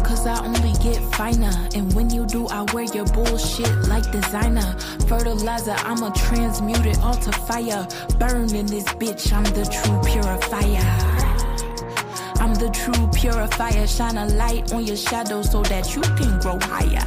cause I only get finer. And when you do, I wear your bullshit like designer. Fertilizer, I'ma transmute it all to fire. Burn in this bitch, I'm the true purifier. I'm the true purifier. Shine a light on your shadow so that you can grow higher.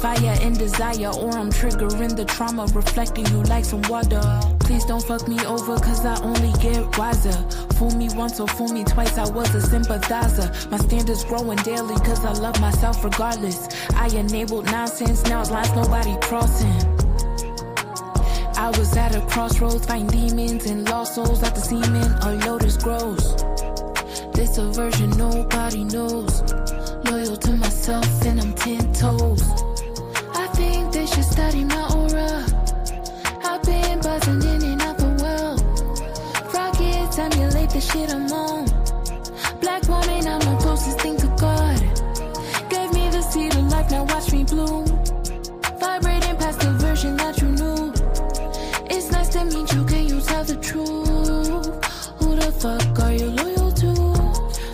Fire and desire, or I'm triggering the trauma, reflecting you like some water. Please don't fuck me over, cause I only get wiser. Fool me once or fool me twice, I was a sympathizer. My standards growing daily, cause I love myself regardless. I enabled nonsense, now it's lines nobody crossing. I was at a crossroads, fighting demons and lost souls. Out the semen, a lotus grows. This a version nobody knows. Loyal to myself and I'm 10 toes. I think they should study my aura. I've been buzzing in and out the world. Rockets emulate the shit I'm on. Black woman, I'm the closest thing to God. Gave me the seed of life, now watch me bloom. Vibrating past the version that you knew. It's nice to meet you, can you tell the truth? Who the fuck are you loyal to?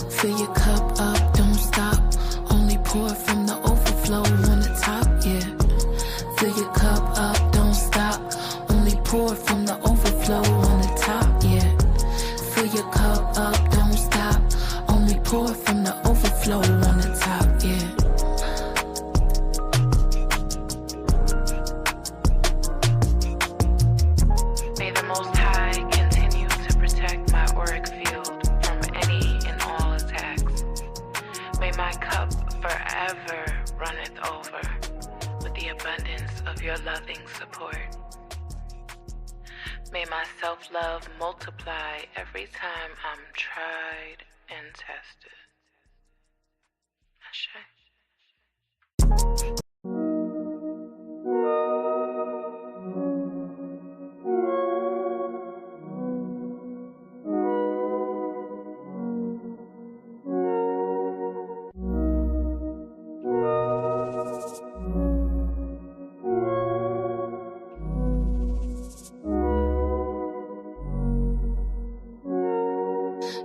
Fill your cup up, don't stop. Only pour from the overflow on the top, yeah. Fill your cup up, don't stop. Only pour from the overflow on the top, yeah. Fill your cup up, don't stop. Only pour from the overflow on the top, yeah. May the Most High continue to protect my auric field from any and all attacks. May my cup forever runneth over with the abundance of your loving support. May my self-love multiply every time I'm tried and tested. Ashe.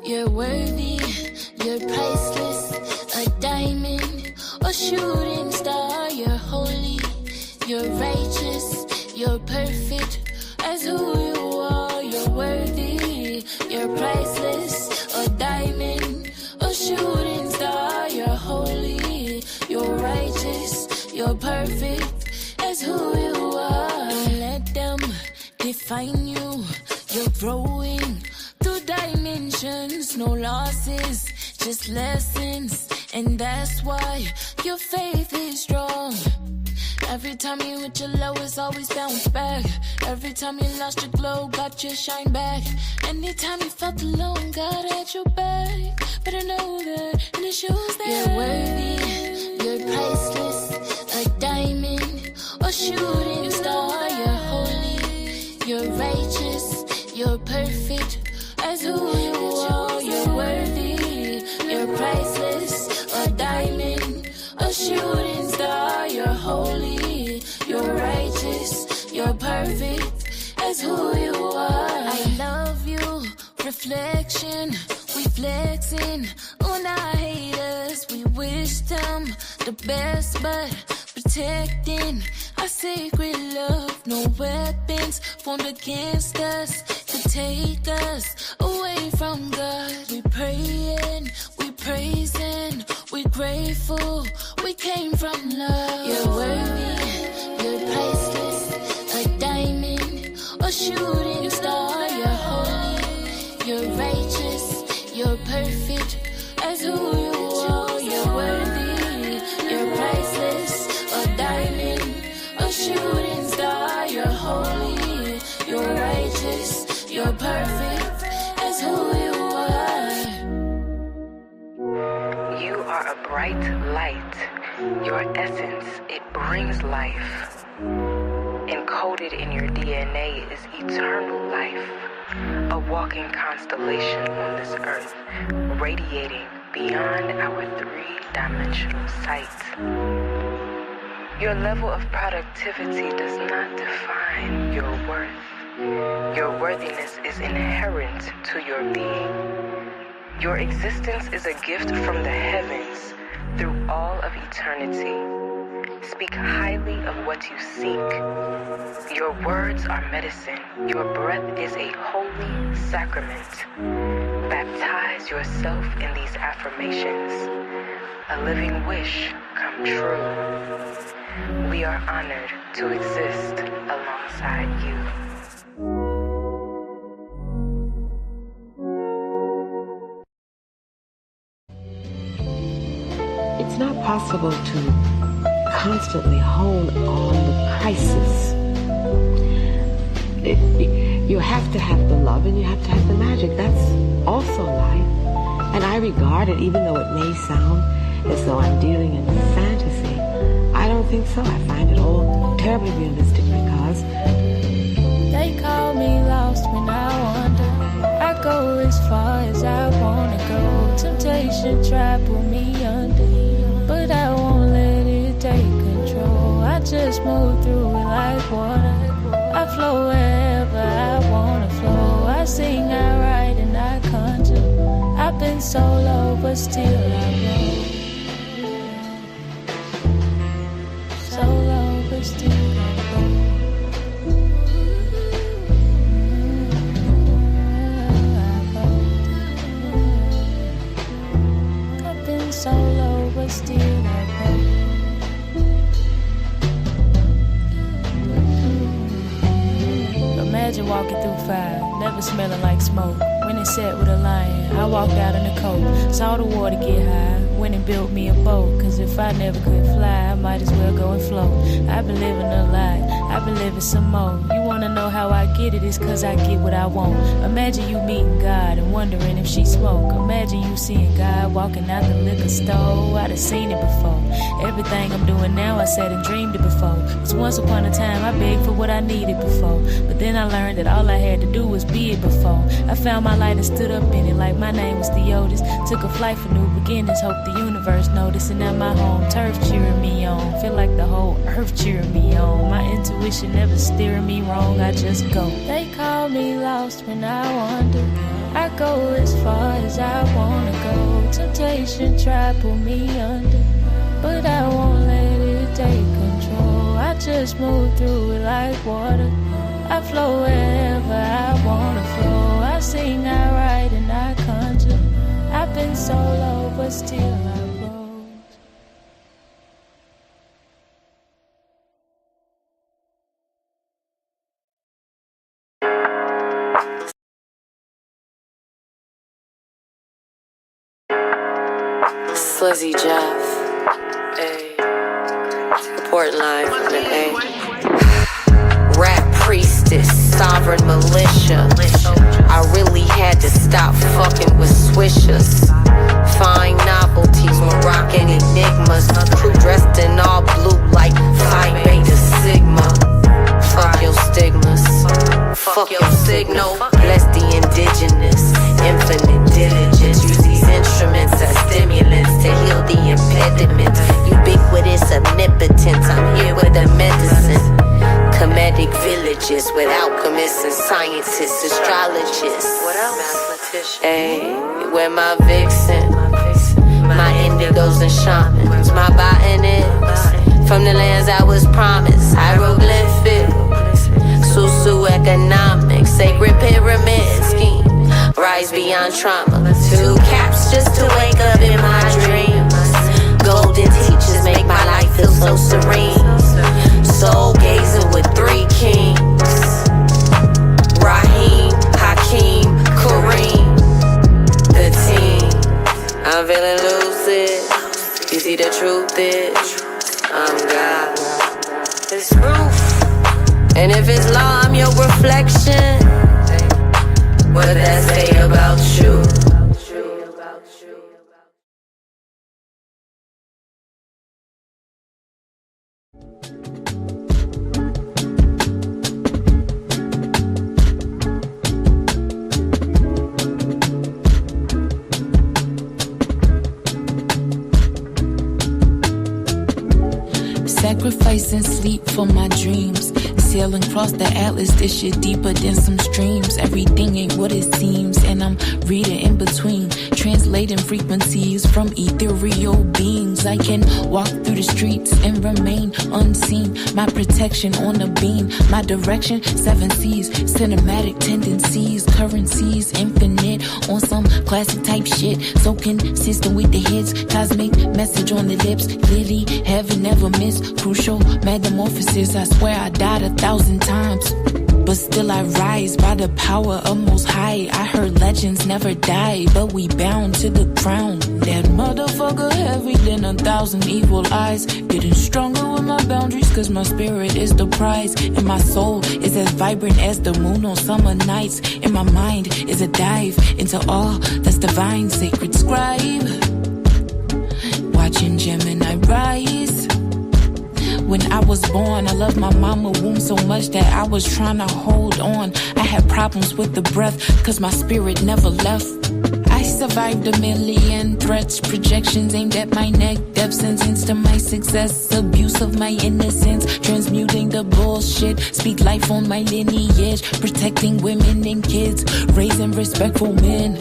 You're worthy, you're priceless, a diamond, a shooting star. You're holy, you're righteous, you're perfect as who you are. You're worthy, you're priceless, a diamond, a shooting star. You're holy, you're righteous, you're perfect as who you are. Don't let them define you, you're growing through dimensions, no losses, just lessons. And that's why your faith is strong. Every time you hit your low, it's always bounce back. Every time you lost your glow, got your shine back. Anytime you felt alone, God had your back. Better know that, and it shows that you're worthy, you're priceless, a diamond, a shooting star. You're holy, you're righteous, you're perfect as who you are. You're worthy, you're priceless, a diamond, a shooting star. You're holy, you're righteous, you're perfect as who you are. I love you, reflection, we flexing on our haters. We wish them the best, but protecting our sacred love. No weapons formed against us could take us away from God. We praying, we praising, we grateful, we came from love. You're worthy, you're priceless, a diamond, a shooting star. You're holy, you're righteous, you're perfect as who you are. You're worthy, you're priceless, a diamond, a shooting star. You're holy, you're righteous, you're perfect as who you are. You are a bright light. Your essence, it brings life. Encoded in your DNA is eternal life. A walking constellation on this earth, radiating beyond our three-dimensional sight. Your level of productivity does not define your worth. Your worthiness is inherent to your being. Your existence is a gift from the heavens through all of eternity. Speak highly of what you seek. Your words are medicine. Your breath is a holy sacrament. Baptize yourself in these affirmations. A living wish come true. We are honored to exist alongside you. It's not possible to constantly hold on the crisis. You have to have the love and you have to have the magic. That's also life. And I regard it, even though it may sound as though I'm dealing in fantasy, I don't think so. I find it all terribly realistic because they call me lost when I wander. I go as far as I wanna go. Temptation try pull me under, but I won't let it take control. I just move through it like water. I flow wherever I wanna flow. I sing, I write, and I conjure. I've been so low, but still I roll. So low, but still I roll. I've been so low, but still I roll. Imagine walking through fire, never smelling like smoke. When it set with a lion, I walked out in the cold. Saw the water get high, went and built me a boat. Cause if I never could fly, I might as well go and float. I've been living a lie, I've been living some more. You wanna know how I get it, it's cause I get what I want. Imagine you meeting God and wondering if she smoke. Imagine you seeing God walking out the liquor store. I'd have seen it before. Everything I'm doing now, I said and dreamed it before. Cause once upon a time, I begged for what I needed before. But then I learned that all I had to do was be it before. I found my light and stood up in it like my name was Theotis. Took a flight for new beginnings, hope the universe noticed. And now my home turf cheering me on. Feel like the whole earth cheering me on. My intuition never steering me wrong, I just go. They call me lost when I wander. I go as far as I wanna go. Temptation try pull me under, but I won't let it take control. I just move through it like water. I flow wherever I wanna flow. I sing, I write, and I conjure. I've been so low, but still I rose. Slizzy Jeff, reporting live from the A. Rap priestess, sovereign militia. I really had to stop fucking with swishers. Fine novelties, Moroccan enigmas. Crew dressed in all blue like Phi Beta Sigma. Fuck your stigmas, fuck your signal. Bless the indigenous, infinite diligence. Use these instruments as stimulants to heal the impediment. Ubiquitous omnipotence, I'm here with the medicine. Comedic villages with alchemists and scientists, astrologists. What else? Mathematicians. Hey, where my vixen, my indigos and shamans, my botanists, from the lands I was promised. Hieroglyphic, socioeconomic, sacred pyramid scheme. Rise beyond trauma. 2 caps just to wake up in my dreams. Golden teachers make my life feel so serene. Soul gazing with 3 kings. Raheem, Hakeem, Kareem, the team. I'm feeling lucid. You see the truth is, I'm God. It's proof. And if it's law, I'm your reflection. What does that say about you? Sacrificing sleep for my dreams. sailing across the atlas. This shit deeper than some streams. Everything ain't what it seems, and I'm reading in between, translating frequencies from ethereal beings. I can walk through the streets and remain unseen. My protection on the beam, my direction, 7 seas, cinematic tendencies, currencies, infinite on some classic type shit. So consistent with the hits, cosmic message on the lips. Clearly, heaven never miss. Crucial metamorphosis. I swear I died 1,000 times, but still I rise by the power of Most High. I heard legends never die, but we bound to the crown. That motherfucker heavy than 1,000 evil eyes. Getting stronger with my boundaries, cause my spirit is the prize. And my soul is as vibrant as the moon on summer nights. And my mind is a dive into all that's divine. Sacred scribe, watching Gemini rise. When I was born, I loved my mama womb so much that I was trying to hold on. I had problems with the breath, cause my spirit never left. I survived 1,000,000 threats, projections aimed at my neck, death sentence to my success, abuse of my innocence, transmuting the bullshit, speak life on my lineage, protecting women and kids, raising respectful men,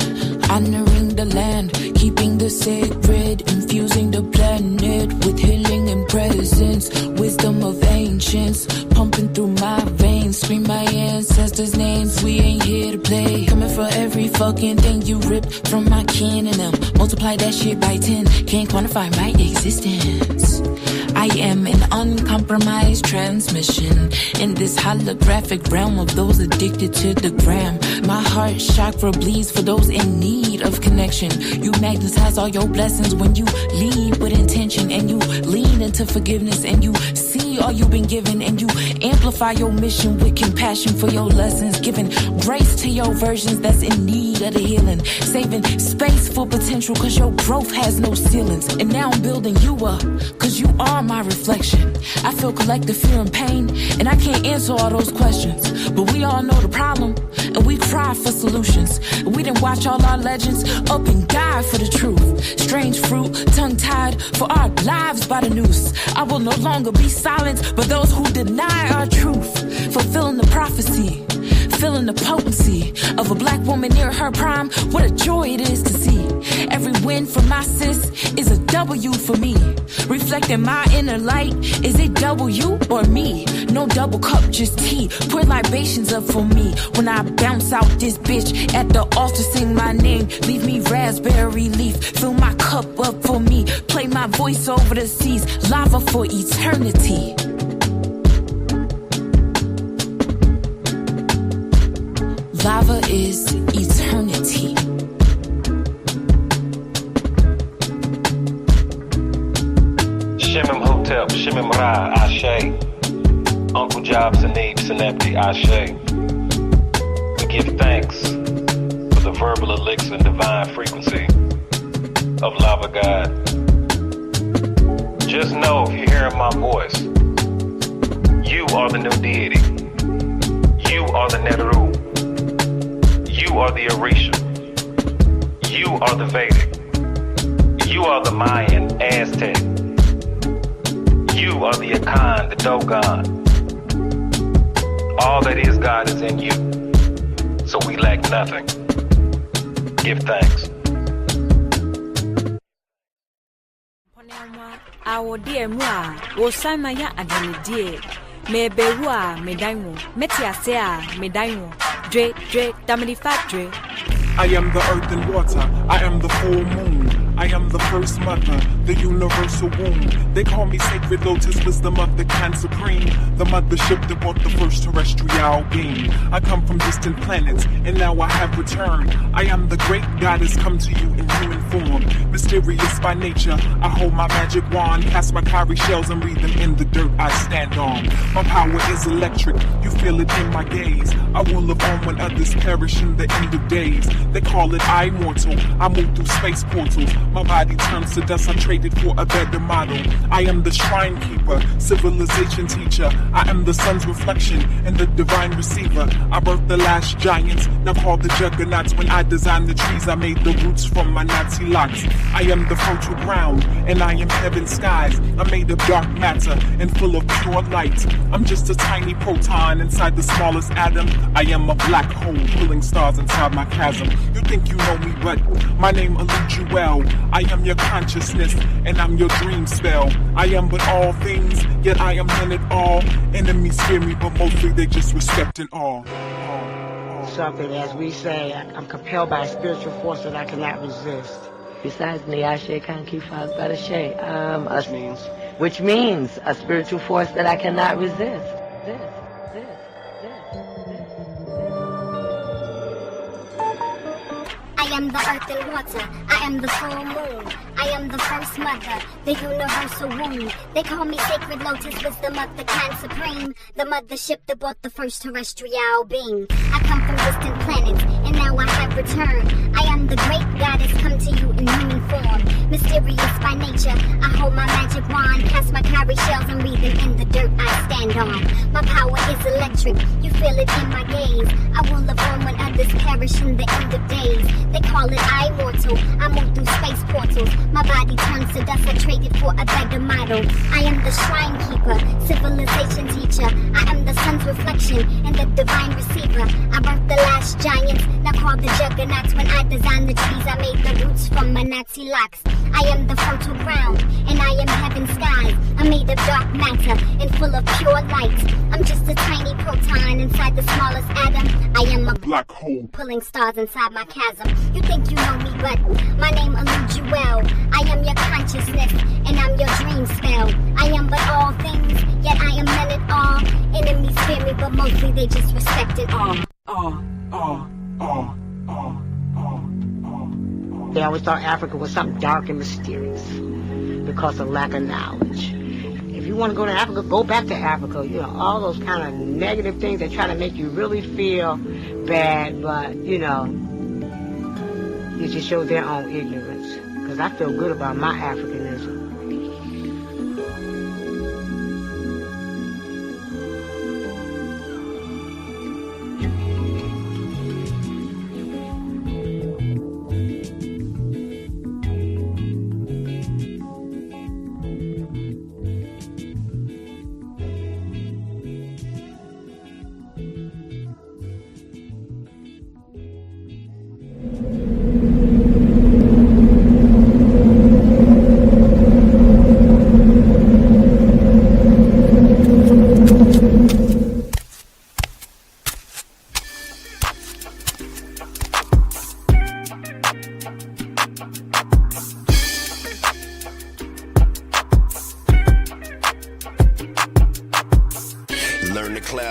honoring the land, keeping the sacred, infusing the planet with healing and presence, wisdom of ancients, pumping through my veins, scream my ancestors' names, we ain't here to play, coming for every fucking thing you ripped from my kin and them, multiply that shit by 10, can't quantify my existence. I am an uncompromised transmission in this holographic realm of those addicted to the gram. My heart chakra bleeds for those in need of connection. You magnetize all your blessings when you lead with intention, and you lean into forgiveness, and you see all you've been given, and you amplify your mission with compassion for your lessons, giving grace to your versions that's in need of the healing, saving space for potential cause your growth has no ceilings. And now I'm building you up cause you are my reflection. I feel collective fear and pain, and I can't answer all those questions, but we all know the problem, and we cry for solutions. We didn't watch all our legends up and die for the truth. Strange fruit, tongue-tied for our lives by the noose. I will no longer be silent, but those who deny our truth, fulfilling the prophecy, feeling the potency of a black woman near her prime. What a joy it is to see. Every win for my sis is a W for me. Reflecting my inner light, is it W or me? No double cup, just tea. Pour libations up for me. When I bounce out this bitch at the altar, sing my name. Leave me raspberry leaf. Fill my cup up for me. Play my voice over the seas. Lava for eternity. Lava is eternity. Shimim Hotep, Shimim Ra, Ashe. Uncle Job, Sanib, Sanepti, Ashe. We give thanks for the verbal elixir and divine frequency of Lava God. Just know if you're hearing my voice, you are the new deity. You are the Neteru. You are the Orisha. You are the Vedic. You are the Mayan, Aztec. You are the Akan, the Dogon. All that is God is in you. So we lack nothing. Give thanks. Our dear Mua, Osamaya Adani dear. Me Berua, Medaimo, Metia Sea, Medaimo, Dre, Damini Fat Dre. I am the earth and water, I am the full moon, I am the first mother, the universal womb. They call me sacred lotus, wisdom of the Khan supreme, the mothership that brought the first terrestrial being. I come from distant planets, and now I have returned. I am the great goddess come to you in human form, mysterious by nature. I hold my magic wand, cast my cowrie shells and read them in the dirt I stand on. My power is electric, you feel it in my gaze. I will live on when others perish in the end of days. They call it immortal, I move through space portals. My body turns to dust, I traded for a better model. I am the shrine keeper, civilization teacher. I am the sun's reflection and the divine receiver. I birthed the last giants, now called the juggernauts. When I designed the trees, I made the roots from my Nazi locks. I am the fertile ground, and I am heaven's skies. I'm made of dark matter and full of pure light. I'm just a tiny proton inside the smallest atom. I am a black hole pulling stars inside my chasm. You think you know me, but my name eludes you well. I am your consciousness, and I'm your dream spell. I am but all things, yet I am none at all. Enemies fear me, but mostly they just respect and awe. Something, as we say, I'm compelled by a spiritual force that I cannot resist. Besides Niyashe can't keep fast by the Shay. Which means a spiritual force that I cannot resist. I am the earth and water, I am the full moon, I am the first mother, the universal womb. They call me sacred lotus, wisdom of the kind supreme, the mothership that brought the first terrestrial being. I come from distant planets, and now I have returned. I am the great goddess come to you in human form. Mysterious by nature, I hold my magic wand, cast my cowrie shells and weave them in the dirt I stand on. My power is electric, you feel it in my gaze. I will live on when others perish in the end of days. They call it immortal, I move through space portals. My body turns to dust, I traded for a better model. I am the shrine keeper, civilization teacher. I am the sun's reflection and the divine receiver. I birthed the last giants, now called the juggernauts. When I designed the trees, I made the roots from my Nazi locks. I am the fertile ground, and I am heaven's skies. I'm made of dark matter and full of pure light. I'm just a tiny proton inside the smallest atom. I am a black hole pulling stars inside my chasm. You think you know me, but my name eludes you well. I am your consciousness, and I'm your dream spell. I am but all things, yet I am none at all. Enemies fear me, but mostly they just respect it all. They always thought Africa was something dark and mysterious because of lack of knowledge. If you want to go to Africa, go back to Africa. You know, all those kind of negative things that try to make you really feel bad, but, you know, it just shows their own ignorance. Because I feel good about my Africanism.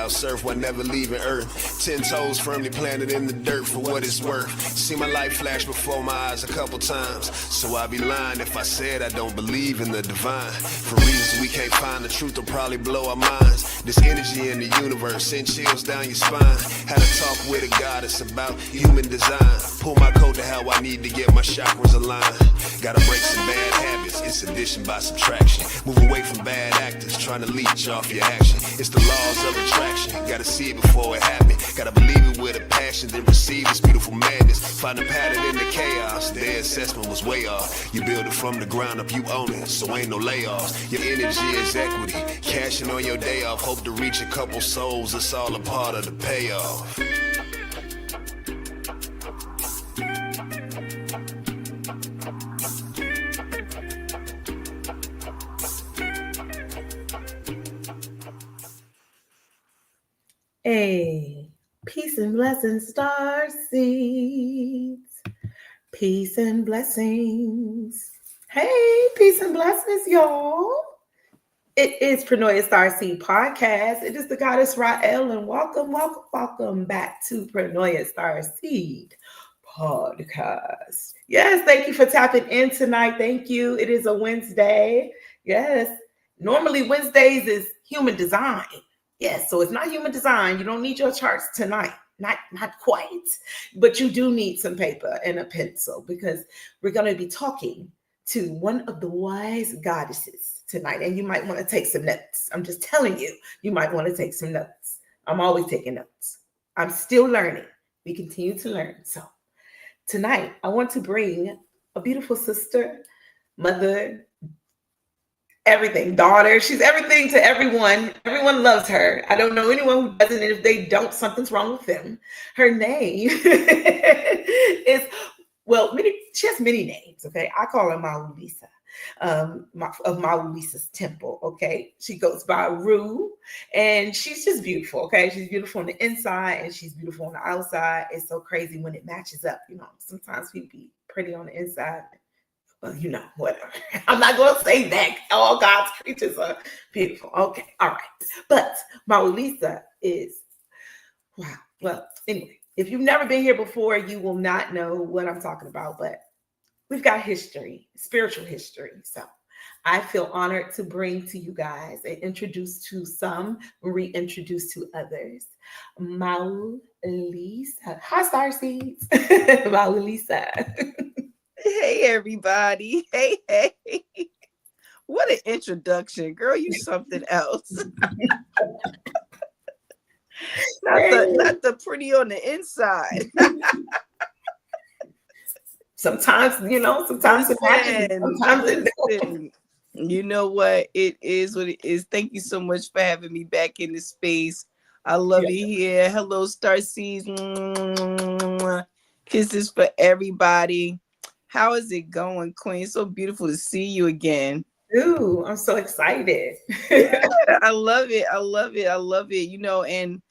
Surf while never leaving Earth. 10 toes firmly planted in the dirt for what it's worth. See my life flash before my eyes a couple times. So I'd be lying if I said I don't believe in the divine. For reasons we can't find, the truth will probably blow our minds. This energy in the universe send chills down your spine. Had a talk with a goddess about human design. Pull my coat to how I need to get my chakras aligned. Gotta break some bad habits, it's addition by subtraction. Move away from bad actors trying to leech off your action. It's the laws of attraction, gotta see it before it happens. Gotta believe it with a passion, then receive this beautiful madness. Find a pattern in the chaos, their assessment was way off. You build it from the ground up, you own it, so ain't no layoffs. Your energy is equity, cashing on your day off. Hope to reach a couple souls, it's all a part of the payoff. Hey, peace and blessings, star seeds. Peace and blessings. Hey, peace and blessings, y'all. It is Prenoya Starseed Podcast. It is the goddess Rael, and welcome back to Prenoya Starseed Podcast. Yes, thank you for tapping in tonight. Thank you. It is a Wednesday. Yes, normally Wednesdays is human design. Yes, so it's not human design. You don't need your charts tonight. Not quite, but you do need some paper and a pencil because we're going to be talking to one of the wise goddesses tonight. And you might want to take some notes. I'm just telling you, you might want to take some notes. I'm always taking notes. I'm still learning. We continue to learn. So tonight, I want to bring a beautiful sister, mother, everything, daughter. She's everything to everyone. Everyone loves her. I don't know anyone who doesn't. And if they don't, something's wrong with them. Her name is, well, she has many names, okay? I call her MaWu Lisa, of MaWu Lisa's temple, okay? She goes by Roo, and she's just beautiful, okay? She's beautiful on the inside, and she's beautiful on the outside. It's so crazy when it matches up, you know? Sometimes people be pretty on the inside, well, you know, whatever. I'm not going to say that. All God's creatures are beautiful. Okay, all right. But MaWu Lisa is, wow. Well, anyway, if you've never been here before, you will not know what I'm talking about. But we've got history, spiritual history. So I feel honored to bring to you guys and introduce to some, reintroduce to others, MaWu Lisa. Hi, Starseeds. MaWu Lisa. Hey, everybody. Hey. What an introduction. Girl, you something else. Not the pretty on the inside. Sometimes, you know, sometimes it happens. Sometimes you know what? It is what it is. Thank you so much for having me back in the space. I love you here. Hello, Starseeds. Kisses for everybody. How is it going, Queen? So beautiful to see you again. Ooh, I'm so excited. Yeah, I love it. I love it. You know, and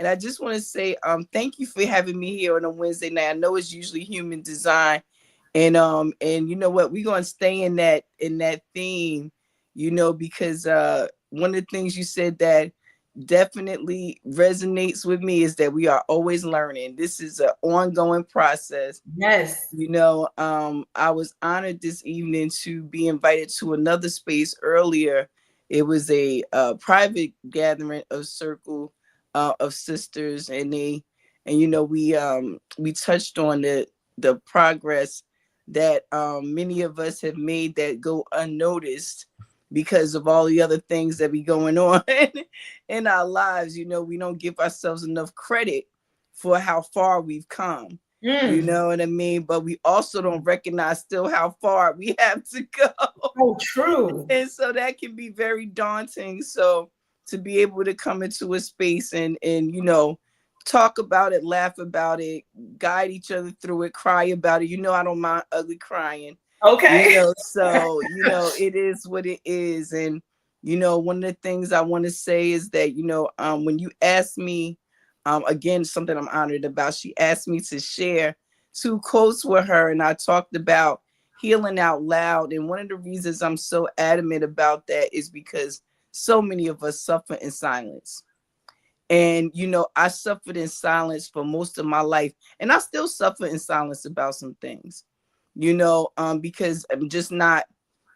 I just want to say thank you for having me here on a Wednesday night. I know it's usually human design. And you know what? We're gonna stay in that theme, you know, because one of the things you said that definitely resonates with me is that we are always learning. This is an ongoing process. Yes. You know, I was honored this evening to be invited to another space earlier. It was a private gathering of circle of sisters, and you know, we touched on the progress that many of us have made that go unnoticed because of all the other things that be going on in our lives. You know, we don't give ourselves enough credit for how far we've come. You know what I mean? But we also don't recognize still how far we have to go. Oh, true. And so that can be very daunting. So to be able to come into a space and you know, talk about it, laugh about it, guide each other through it, cry about it. You know, I don't mind ugly crying. Okay. You know, so, you know, it is what it is. And, you know, one of the things I want to say is that, you know, when you asked me, again, something I'm honored about, she asked me to share 2 quotes with her, and I talked about healing out loud. And one of the reasons I'm so adamant about that is because so many of us suffer in silence. And, you know, I suffered in silence for most of my life, and I still suffer in silence about some things, you know, because I'm just not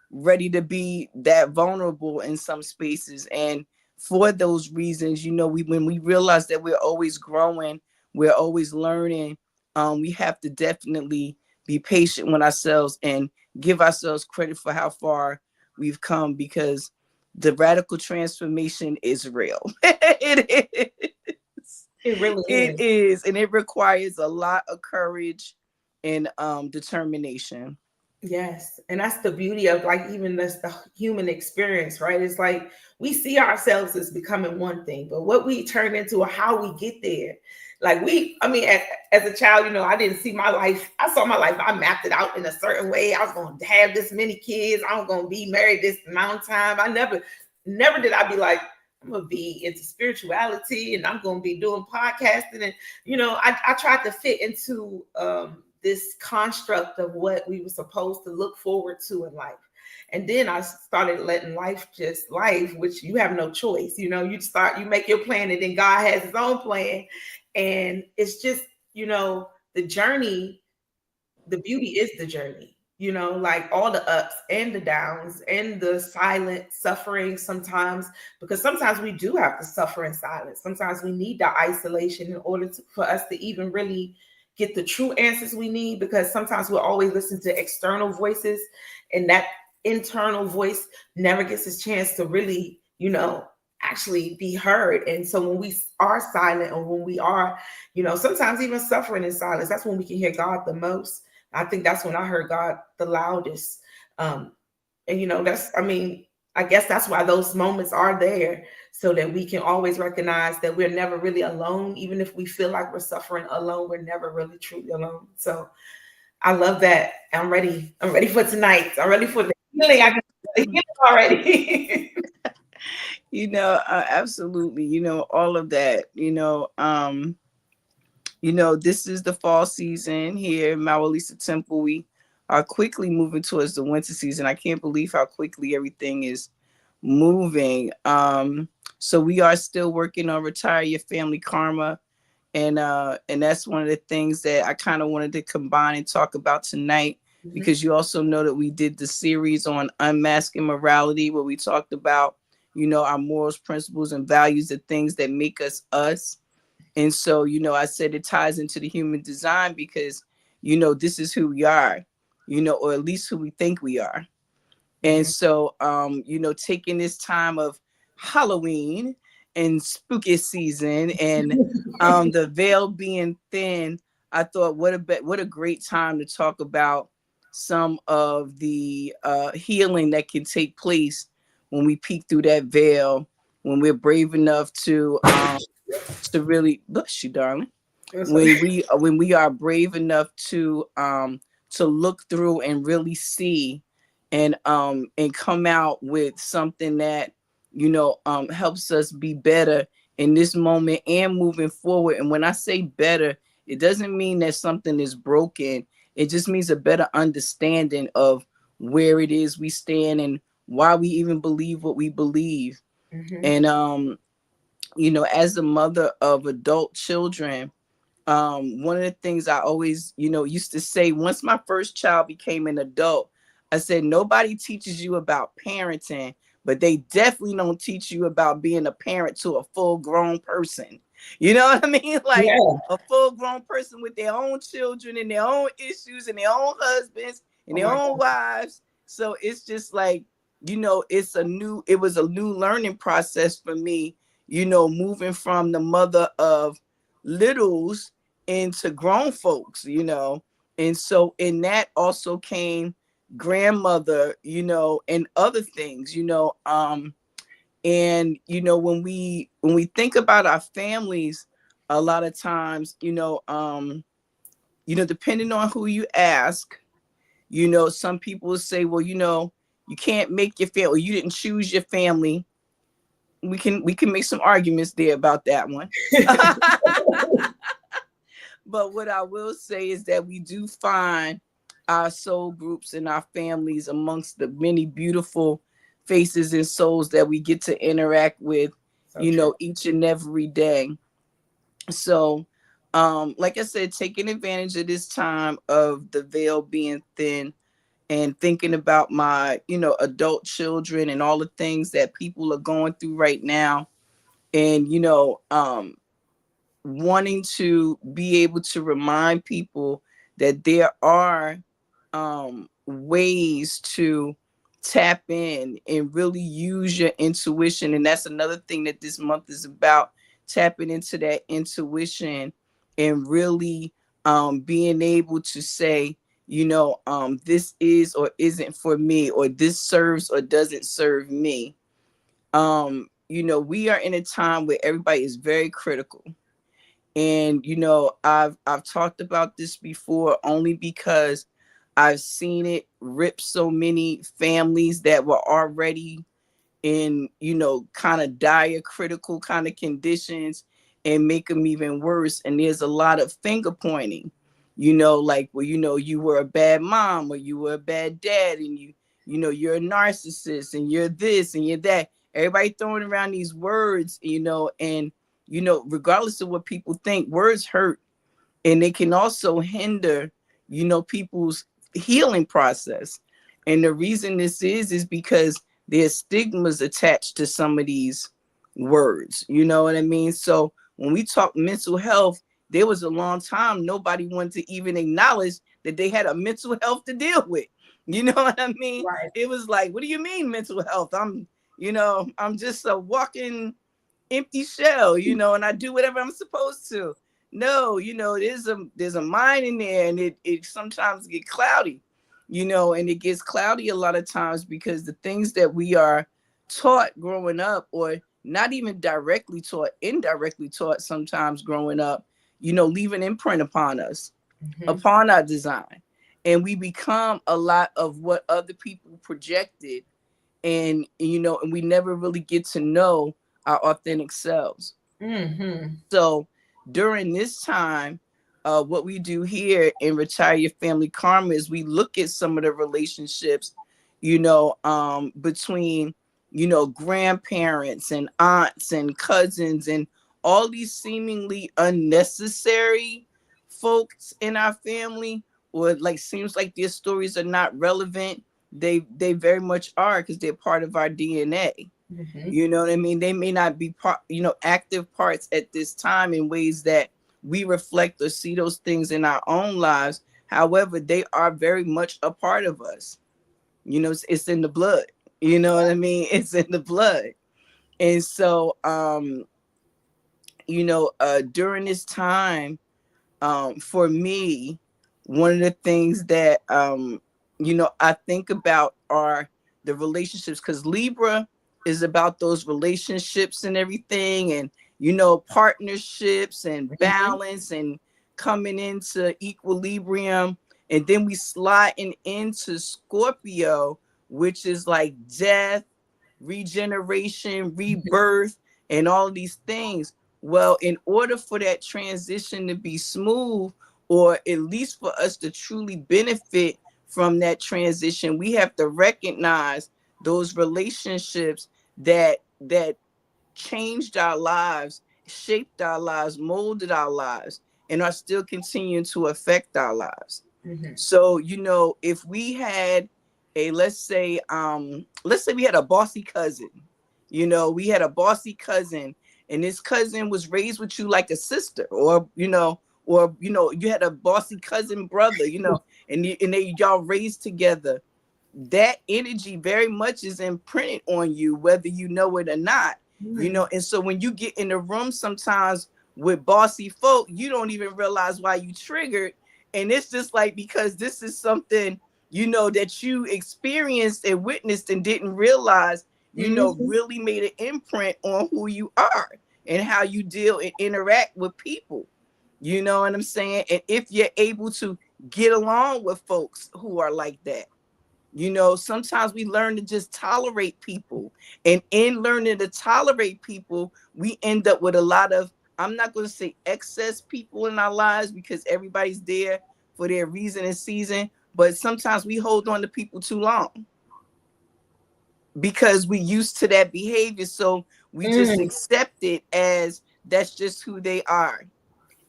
ready to be that vulnerable in some spaces. And for those reasons, you know, when we realize that we're always growing, we're always learning, we have to definitely be patient with ourselves and give ourselves credit for how far we've come, because the radical transformation is real. It is. It really is. It is. And it requires a lot of courage and determination. Yes. And that's the beauty of, like, even that's the human experience, right? It's like we see ourselves as becoming one thing, but what we turn into or how we get there. Like as a child, you know, I didn't see my life. I saw my life. I mapped it out in a certain way. I was going to have this many kids. I'm going to be married this amount of time. I never did I be like, I'm going to be into spirituality and I'm going to be doing podcasting. And, you know, I tried to fit into this construct of what we were supposed to look forward to in life. And then I started letting life, which you have no choice. You know, you make your plan, and then God has his own plan. And it's just, you know, the journey, the beauty is the journey, you know, like all the ups and the downs and the silent suffering sometimes, because sometimes we do have to suffer in silence. Sometimes we need that isolation in order for us to even really get the true answers we need, because sometimes we'll always listen to external voices and that internal voice never gets his chance to really, actually be heard. And so when we are silent, or when we are, sometimes even suffering in silence, that's when we can hear God the most. I think that's when I heard God the loudest. And I guess that's why those moments are there, so that we can always recognize that we're never really alone. Even if we feel like we're suffering alone, we're never really truly alone. So I love that. I'm ready. I'm ready for tonight. I'm ready for the healing. I can feel the healing already. Absolutely. All of that. This is the fall season here in MaWu Lisa Temple. We are quickly moving towards the winter season. I can't believe how quickly everything is moving. So we are still working on Retire Your Family Karma. And that's one of the things that I kind of wanted to combine and talk about tonight, because you also know that we did the series on unmasking morality, where we talked about, our morals, principles, and values, the things that make us us. And so, I said it ties into the human design because, this is who we are, or at least who we think we are. And so, taking this time of Halloween and spooky season and the veil being thin, I thought what a great time to talk about some of the healing that can take place when we peek through that veil, when we're brave enough to really, bless you, darling, when we are brave enough to look through and really see and come out with something that helps us be better in this moment and moving forward. And when I say better, it doesn't mean that something is broken. It just means a better understanding of where it is we stand and why we even believe what we believe. And as a mother of adult children, one of the things I always, used to say, once my first child became an adult, I said, nobody teaches you about parenting, but they definitely don't teach you about being a parent to a full grown person. You know what I mean? Like a full grown person with their own children and their own issues and their own husbands and their own wives. So it's just like, it was a new learning process for me, moving from the mother of littles into grown folks, and so in that also came grandmother, and other things, and when we think about our families, a lot of times, depending on who you ask, some people say, well, you can't make your family, you didn't choose your family. We can make some arguments there about that one. But what I will say is that we do find our soul groups and our families amongst the many beautiful faces and souls that we get to interact with, each and every day. So, like I said, taking advantage of this time of the veil being thin and thinking about my, adult children and all the things that people are going through right now. And, wanting to be able to remind people that there are ways to tap in and really use your intuition. And that's another thing that this month is about, tapping into that intuition and really being able to say, this is or isn't for me, or this serves or doesn't serve me. We are in a time where everybody is very critical. And, I've talked about this before only because I've seen it rip so many families that were already in, kind of dire critical kind of conditions and make them even worse. And there's a lot of finger pointing, like, well, you were a bad mom or you were a bad dad and you're a narcissist and you're this and you're that. Everybody throwing around these words, and regardless of what people think, words hurt, and they can also hinder, people's healing process. And the reason this is because there's stigmas attached to some of these words. You know what I mean? So when we talk mental health, there was a long time nobody wanted to even acknowledge that they had a mental health to deal with. You know what I mean? Right. It was like, what do you mean mental health? I'm just a walking empty shell, and I do whatever I'm supposed to. No, there's a mind in there, and it sometimes get cloudy, and it gets cloudy a lot of times because the things that we are taught growing up, or not even directly taught, indirectly taught sometimes growing up, leave an imprint upon us, upon our design. And we become a lot of what other people projected, and and we never really get to know our authentic selves. So during this time, what we do here in Retire Your Family Karma is we look at some of the relationships, between, grandparents and aunts and cousins and all these seemingly unnecessary folks in our family, or like seems like their stories are not relevant. They very much are, because they're part of our DNA. You know what I mean? They may not be active parts at this time in ways that we reflect or see those things in our own lives. However, they are very much a part of us. It's in the blood. You know what I mean? It's in the blood. And so, during this time, for me, one of the things that I think about are the relationships, because Libra is about those relationships and everything, and partnerships and balance and coming into equilibrium. And then we sliding into Scorpio, which is like death, regeneration, rebirth, and all these things. Well, in order for that transition to be smooth, or at least for us to truly benefit from that transition, we have to recognize those relationships that changed our lives, shaped our lives, molded our lives, and are still continuing to affect our lives. So, if we had let's say we had a bossy cousin, we had a bossy cousin, and this cousin was raised with you like a sister, or you had a bossy cousin brother, and y'all raised together. That energy very much is imprinted on you, whether you know it or not. And so when you get in the room sometimes with bossy folk, you don't even realize why you triggered. And it's just like, because this is something, that you experienced and witnessed and didn't realize, really made an imprint on who you are and how you deal and interact with people. You know what I'm saying? And if you're able to get along with folks who are like that, sometimes we learn to just tolerate people. And in learning to tolerate people, we end up with a lot of, I'm not going to say excess people in our lives, because everybody's there for their reason and season. But sometimes we hold on to people too long because we used to that behavior. So we just accept it as that's just who they are.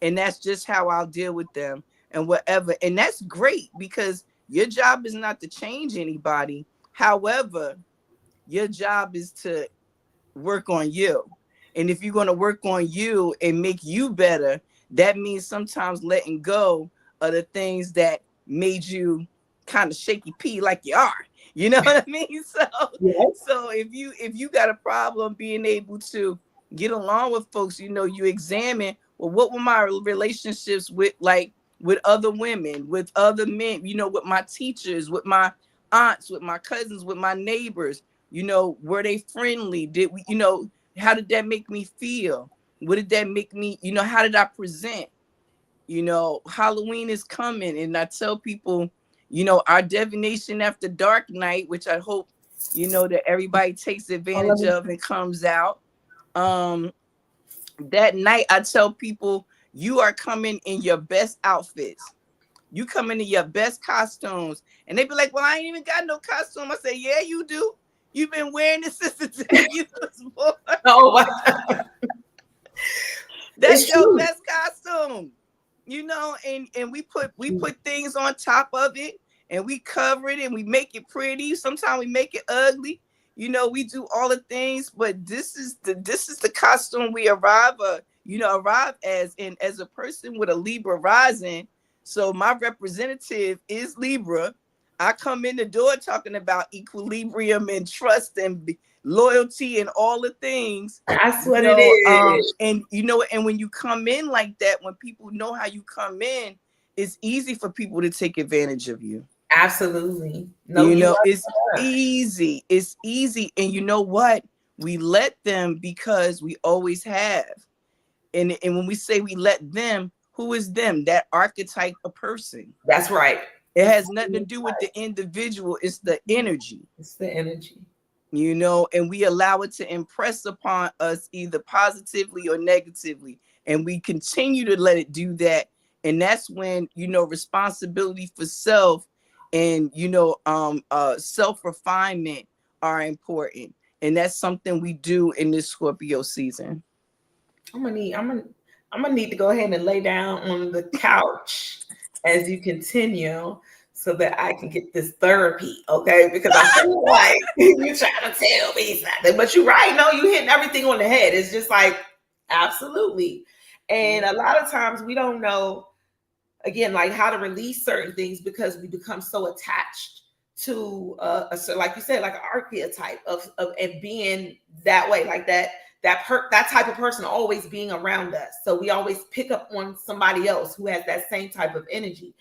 And that's just how I'll deal with them and whatever. And that's great, because your job is not to change anybody. However, your job is to work on you. And if you're going to work on you and make you better, that means sometimes letting go of the things that made you kind of shaky pee like you are. You know what I mean? So if you got a problem being able to get along with folks, you examine, well, what were my relationships with other women, with other men, with my teachers, with my aunts, with my cousins, with my neighbors, were they friendly? Did we, how did that make me feel? What did that make me, how did I present? Halloween is coming, and I tell people, our divination after dark night, which I hope, that everybody takes advantage of and comes out. That night, I tell people, you are coming in your best outfits. You come in your best costumes. And they be like, well, I ain't even got no costume. I say, yeah, you do. You've been wearing this since the day you was born. Oh, wow. That's your best costume. And we put things on top of it, and we cover it, and we make it pretty. Sometimes we make it ugly. We do all the things, but this is the costume we arrive as a person with a Libra rising. So my representative is Libra. I come in the door talking about equilibrium and trust and loyalty and all the things. That's what it is. And and when you come in like that, when people know how you come in, it's easy for people to take advantage of you. Absolutely. It's easy. It's easy. And you know what? We let them because we always have. And when we say we let them, who is them? That archetype of person. That's right. It has nothing to do with the individual. It's the energy. It's the energy. And we allow it to impress upon us either positively or negatively. And we continue to let it do that. And that's when, responsibility for self and, self-refinement are important. And that's something we do in this Scorpio season. I'm gonna need to go ahead and lay down on the couch as you continue so that I can get this therapy, okay? Because I feel like you're trying to tell me something, but you're right. No, you hitting everything on the head. It's just like, absolutely. And a lot of times we don't know, again, like how to release certain things because we become so attached to like you said, like an archetype of being that way, like that type of person always being around us. So we always pick up on somebody else who has that same type of energy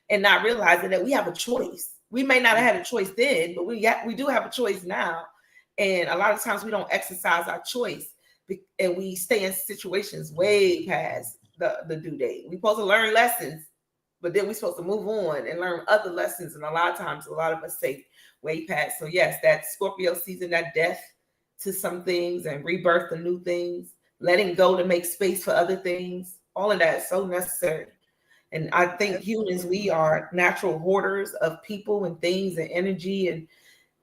and not realizing that we have a choice. We may not have had a choice then, but we do have a choice now. And a lot of times we don't exercise our choice and we stay in situations way past the due date. We're supposed to learn lessons, but then we're supposed to move on and learn other lessons. And a lot of times, a lot of us say way past. So yes, that Scorpio season, that death to some things and rebirth to new things, letting go to make space for other things, all of that is so necessary. And I think humans, we are natural hoarders of people and things and energy, and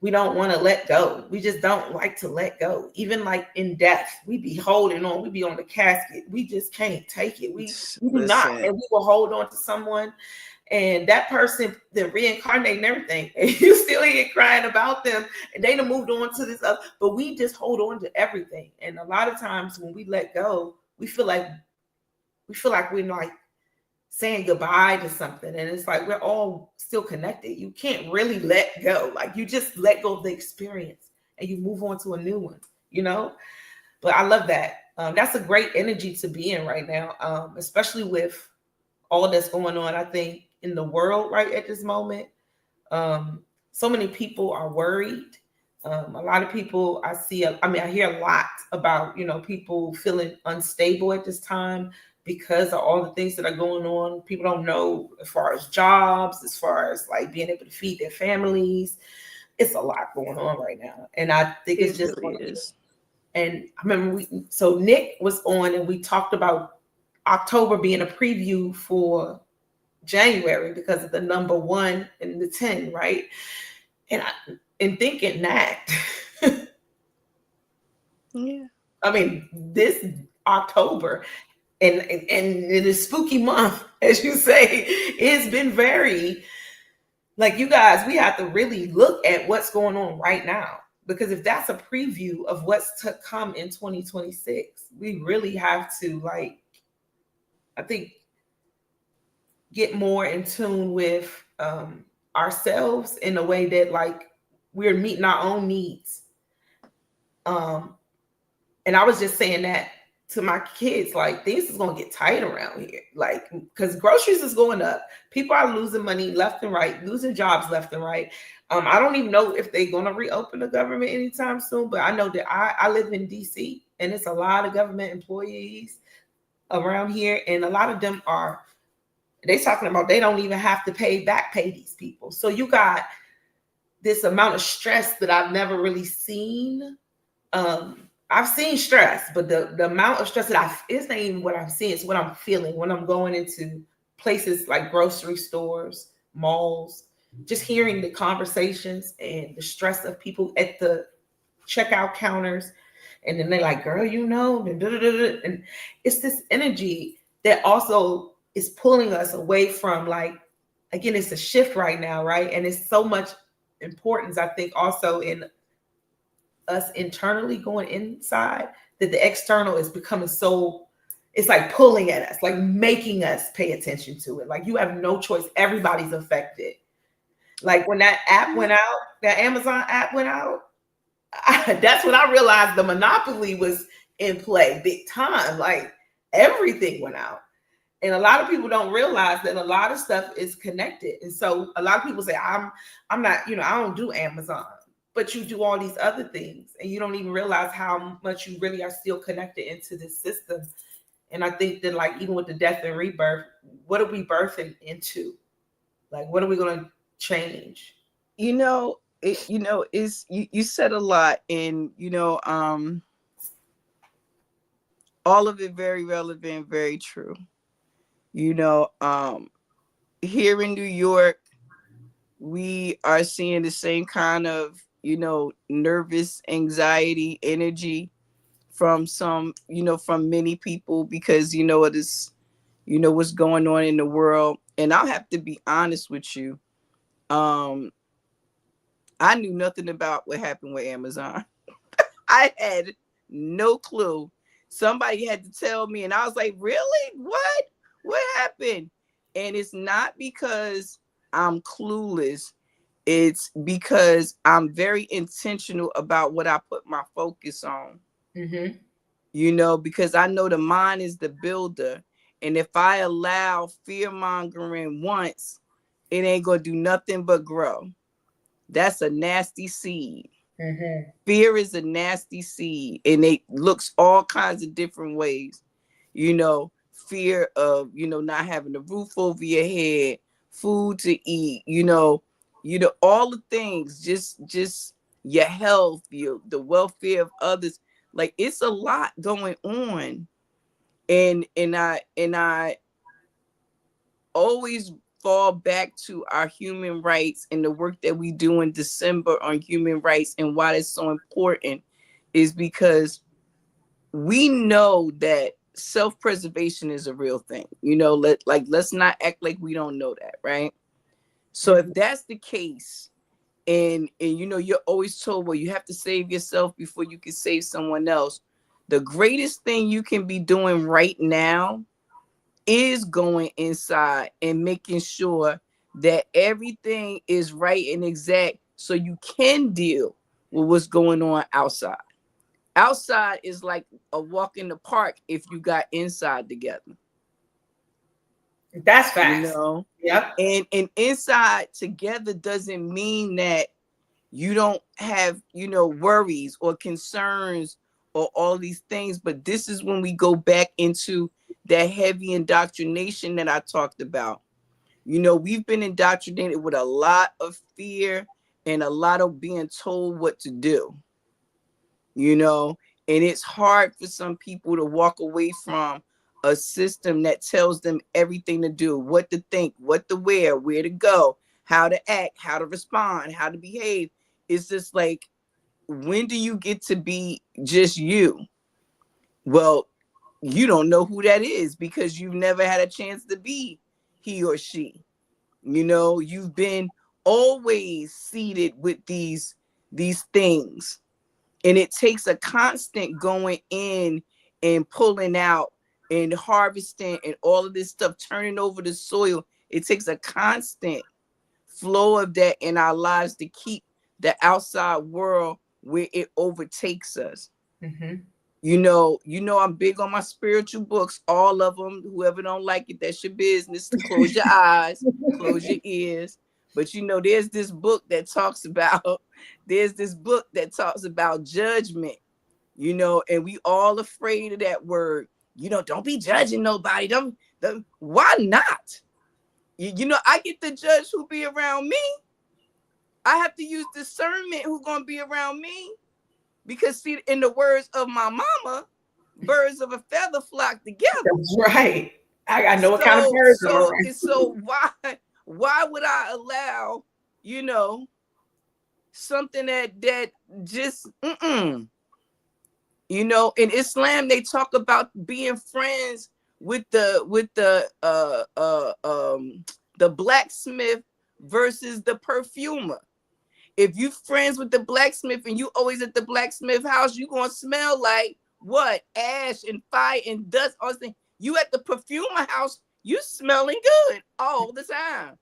we don't want to let go. We just don't like to let go. Even like in death, we be holding on. We be on the casket. We just can't take it. We do not. And we will hold on to someone. And that person then reincarnate and everything. And you still here crying about them. And they done moved on to this other. But we just hold on to everything. And a lot of times when we let go, we feel like we're like saying goodbye to something. And it's like we're all still connected. You can't really let go. Like you just let go of the experience and you move on to a new one, But I love that. That's a great energy to be in right now, especially with all that's going on, I think, in the world right at this moment. So many people are worried. A lot of people I hear a lot about, people feeling unstable at this time because of all the things that are going on. People don't know as far as jobs, as far as like being able to feed their families. It's a lot going on right now. And I think it's just really is. And I remember Nick was on and we talked about October being a preview for January because of the number 1 and the 10, right? And in thinking that, yeah, I mean, this October and in the spooky month, as you say, it's been very, like, you guys, we have to really look at what's going on right now. Because if that's a preview of what's to come in 2026, we really have to, like, I think, get more in tune with ourselves in a way that, like, we're meeting our own needs. And I was just saying that to my kids, like, things is going to get tight around here. Like, because groceries is going up. People are losing money left and right, losing jobs left and right. I don't even know if they're going to reopen the government anytime soon, but I know that I live in DC and it's a lot of government employees around here. And a lot of them they're talking about they don't even have to pay these people. So you got this amount of stress that I've never really seen. I've seen stress, but the amount of stress that it's not even what I'm seeing, it's what I'm feeling when I'm going into places like grocery stores, malls, just hearing the conversations and the stress of people at the checkout counters. And then they're like, girl, and it's this energy that also is pulling us away from, like, again, it's a shift right now, right? And it's so much importance, I think, also in us internally going inside, that the external is becoming so, it's like pulling at us, like making us pay attention to it. Like, you have no choice. Everybody's affected. Like when that app went out, that Amazon app went out, that's when I realized the monopoly was in play big time. Like everything went out. And a lot of people don't realize that a lot of stuff is connected. And so a lot of people say, I'm not, I don't do Amazon, but you do all these other things and you don't even realize how much you really are still connected into this system. And I think that like even with the death and rebirth, what are we birthing into? Like what are we going to change? You said a lot, and all of it very relevant, very true. Here in New York, we are seeing the same kind of nervous anxiety energy from from many people, because it is what's going on in the world. And I'll have to be honest with you, I knew nothing about what happened with Amazon. I had no clue. Somebody had to tell me, and I was like, really? What happened? And it's not because I'm clueless. It's because I'm very intentional about what I put my focus on. Because I know the mind is the builder. And if I allow fear mongering once, it ain't going to do nothing but grow. That's a nasty seed. Fear is a nasty seed, and it looks all kinds of different ways. Fear of not having a roof over your head, food to eat, all the things, just your health, the welfare of others. Like it's a lot going on, and I always fall back to our human rights and the work that we do in December on human rights. And why it's so important is because we know that self-preservation is a real thing. Let's not act like we don't know that, right? So if that's the case, and you're always told, well, you have to save yourself before you can save someone else. The greatest thing you can be doing right now is going inside and making sure that everything is right and exact so you can deal with what's going on outside. Outside is like a walk in the park if you got inside together. That's facts. Yep. And inside together doesn't mean that you don't have, worries or concerns or all these things. But this is when we go back into that heavy indoctrination that I talked about. We've been indoctrinated with a lot of fear and a lot of being told what to do, and it's hard for some people to walk away from a system that tells them everything to do, what to think, what to wear, where to go, how to act, how to respond, how to behave. It's just like, when do you get to be just you? Well, you don't know who that is because you've never had a chance to be he or she. You've been always seated with these things, and it takes a constant going in and pulling out and harvesting and all of this stuff, turning over the soil. It takes a constant flow of that in our lives to keep the outside world where it overtakes us. I'm big on my spiritual books, all of them. Whoever don't like it, that's your business. Close your eyes, close your ears. But there's this book that talks about judgment, and we all afraid of that word. Don't be judging nobody. Don't why not? I get to judge who be around me. I have to use discernment who's gonna be around me. Because see, in the words of my mama, birds of a feather flock together. That's right. I know what kind of birds. So why would I allow, something that just in Islam they talk about being friends with the blacksmith versus the perfumer. If you friends with the blacksmith and you always at the blacksmith house, you gonna smell like what? Ash and fire and dust. You at the perfumer house, you smelling good all the time.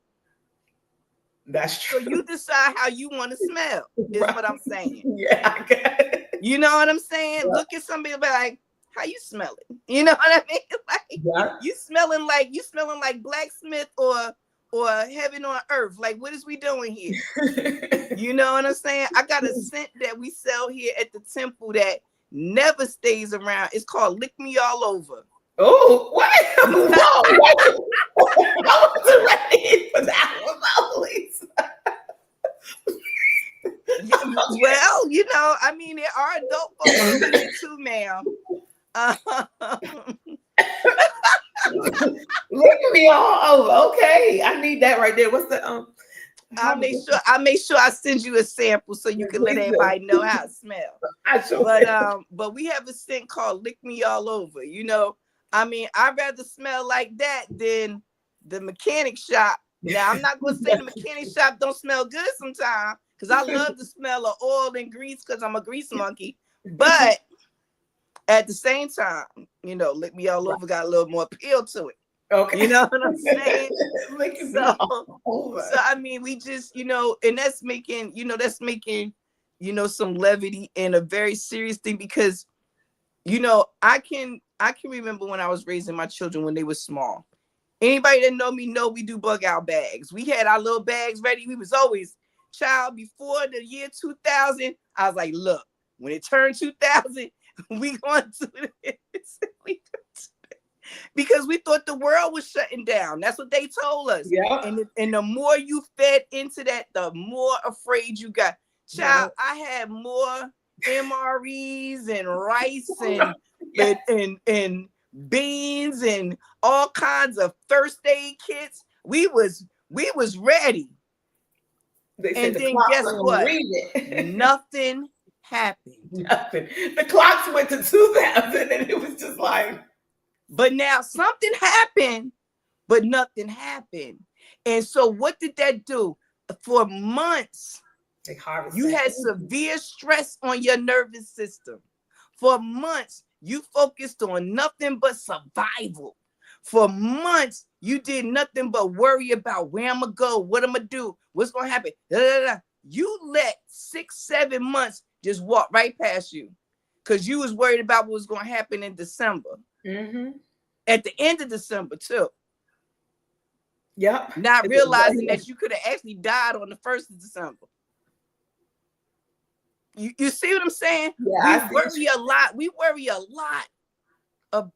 That's true. So you decide how you want to smell, is what I'm saying. Yeah, I get it. You know what I'm saying? Yeah. Look at somebody and be like, how you smelling? You know what I mean? Like you smelling like blacksmith or heaven on earth. Like, what is we doing here? You know what I'm saying? I got a scent that we sell here at the temple that never stays around. It's called Lick Me All Over. Oh, what? Whoa, I wasn't ready for that one, MaWu Lisa. Well, you know, I mean, there are adult folks in it too, ma'am. Lick me all over. Okay, I need that right there. What's the I'll make sure I send you a sample so you can let everybody know how it smells. But we have a scent called Lick Me All Over. You know, I mean, I'd rather smell like that than the mechanic shop. Now, I'm not going to say the mechanic shop don't smell good sometimes, because I love the smell of oil and grease because I'm a grease monkey. But at the same time, you know, Lick Me All Over got a little more appeal to it. Okay. You know what I'm saying? So I mean, we just, you know, and that's making, some levity and a very serious thing, because, you know, I can remember when I was raising my children when they were small. Anybody that know me know we do bug out bags. We had our little bags ready. We was always, child, before the year 2000, I was like, look, when it turned 2000, we going to this. Because we thought the world was shutting down. That's what they told us. Yeah. And the more you fed into that, the more afraid you got. Child, I had more MREs and rice and beans and all kinds of first aid kits. We was ready. And then guess what? Nothing happened. Nothing. The clocks went to 2000 and it was just like. But now something happened, but nothing happened. And so what did that do? For months, you had severe stress on your nervous system. For months, you focused on nothing but survival. For months, you did nothing but worry about where I'm going to go, what I'm going to do, what's going to happen. You let 6-7 months just walk right past you because you was worried about what was going to happen in December. Mm-hmm. At the end of December, too. Yep. Not realizing that you could have actually died on the 1st of December. You see what I'm saying? Yeah, we worry a lot. We worry a lot.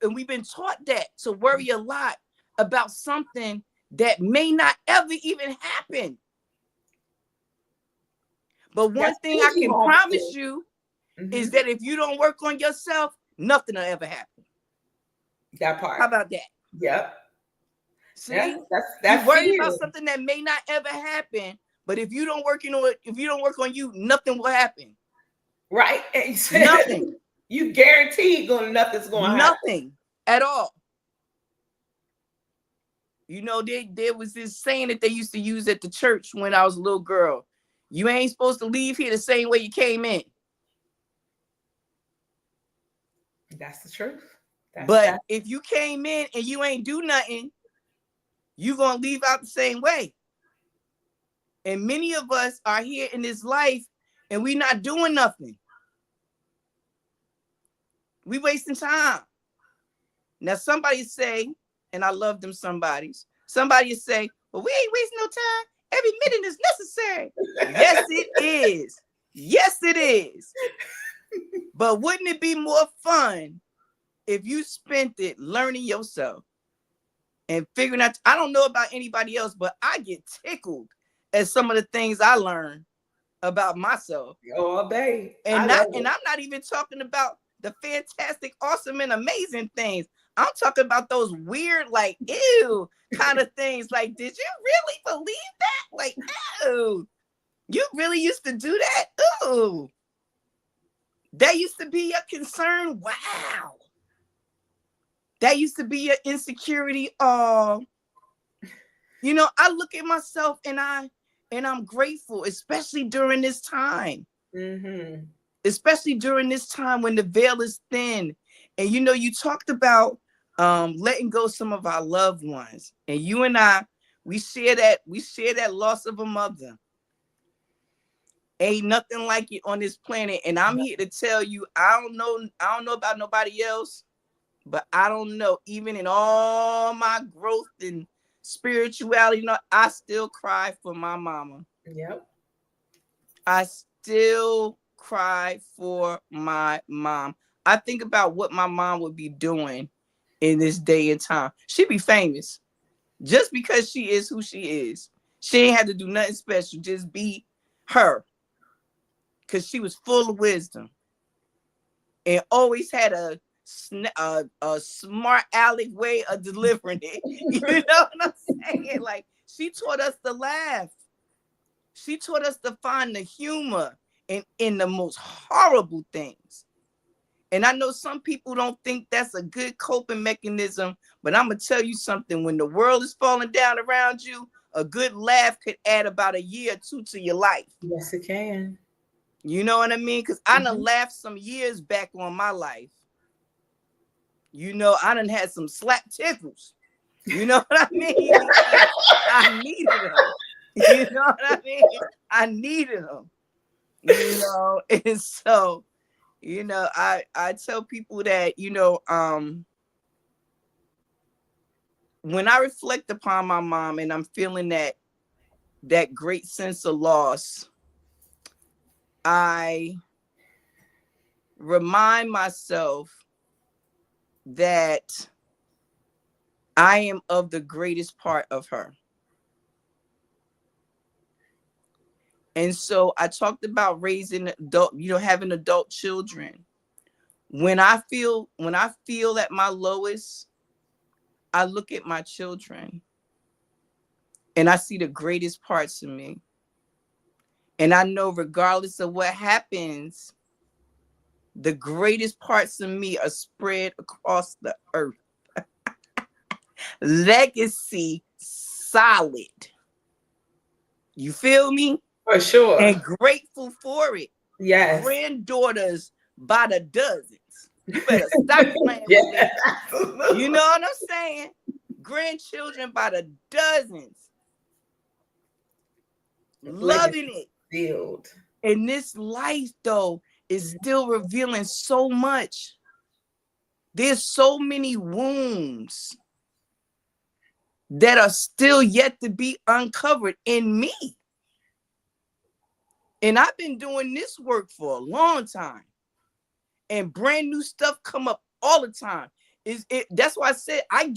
And we've been taught that to worry a lot about something that may not ever even happen. But one thing I can promise you is that if you don't work on yourself, nothing will ever happen. That part. How about that? Yep. See, that's you worry about something that may not ever happen, but if you don't work on you, nothing will happen. Right. Nothing. You guarantee nothing's going to happen. Nothing at all. You know, there was this saying that they used to use at the church when I was a little girl. You ain't supposed to leave here the same way you came in. That's the truth. But if you came in and you ain't do nothing, you're going to leave out the same way. And many of us are here in this life and we not doing nothing. We wasting time. Now somebody say, and I love them somebody say, well, we ain't wasting no time. Every minute is necessary. Yes, it is. Yes, it is. But wouldn't it be more fun if you spent it learning yourself and figuring out? I don't know about anybody else, but I get tickled at some of the things I learn about myself. All day. And I'm not even talking about the fantastic, awesome, and amazing things. I'm talking about those weird, like, ew kind of things. Like, did you really believe that? Like, ew, you really used to do that? Ooh. That used to be your concern? Wow. That used to be your insecurity. You know, I look at myself and I'm grateful, especially during this time. Mm-hmm. Especially during this time when the veil is thin. And, you know, you talked about letting go some of our loved ones. And you and I, We share that loss of a mother. Ain't nothing like it on this planet. And I'm here to tell you, I don't know about nobody else, but I don't know. Even in all my growth and spirituality, I still cry for my mama. Yep. I still cry for my mom. I think about what my mom would be doing in this day and time. She'd be famous just because she is who she is. She ain't had to do nothing special, just be her. Because she was full of wisdom and always had a smart aleck way of delivering it. You know what I'm saying? Like, she taught us to laugh. She taught us to find the humor in the most horrible things. And I know some people don't think that's a good coping mechanism, but I'm going to tell you something. When the world is falling down around you, a good laugh could add about a year or two to your life. Yes, it can. You know what I mean? Because I done laughed some years back on my life. You know, I done had some slap tickles. You know what I mean? I needed them. You know what I mean? I needed them. You know, and so, you know, I tell people that, you know, when I reflect upon my mom and I'm feeling that great sense of loss, I remind myself that I am of the greatest part of her. And so I talked about raising adult, you know, having adult children. When I feel at my lowest, I look at my children and I see the greatest parts of me. And I know regardless of what happens, the greatest parts of me are spread across the earth. Legacy solid. You feel me? For sure. And grateful for it. Yes. Granddaughters by the dozens. You better stop playing with me. You know what I'm saying? Grandchildren by the dozens. Loving it. Field. And this life, though, is still revealing so much. There's so many wounds that are still yet to be uncovered in me. And I've been doing this work for a long time. And brand new stuff come up all the time. That's why I said I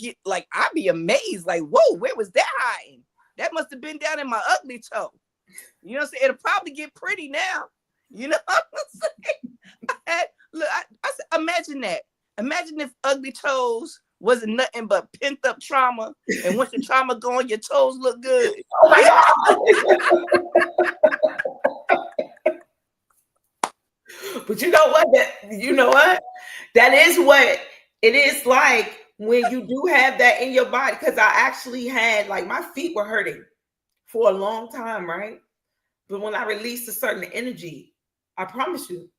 be amazed. Like, whoa, where was that hiding? That must have been down in my ugly toe. You know what I'm saying? It'll probably get pretty now. You know what I'm saying? I said, imagine that. Imagine if ugly toes wasn't nothing but pent up trauma. And once your trauma gone, your toes look good. Oh my God. But you know what? That is what it is like when you do have that in your body. Because I actually had, like, my feet were hurting for a long time, right? But when I released a certain energy, I promise you,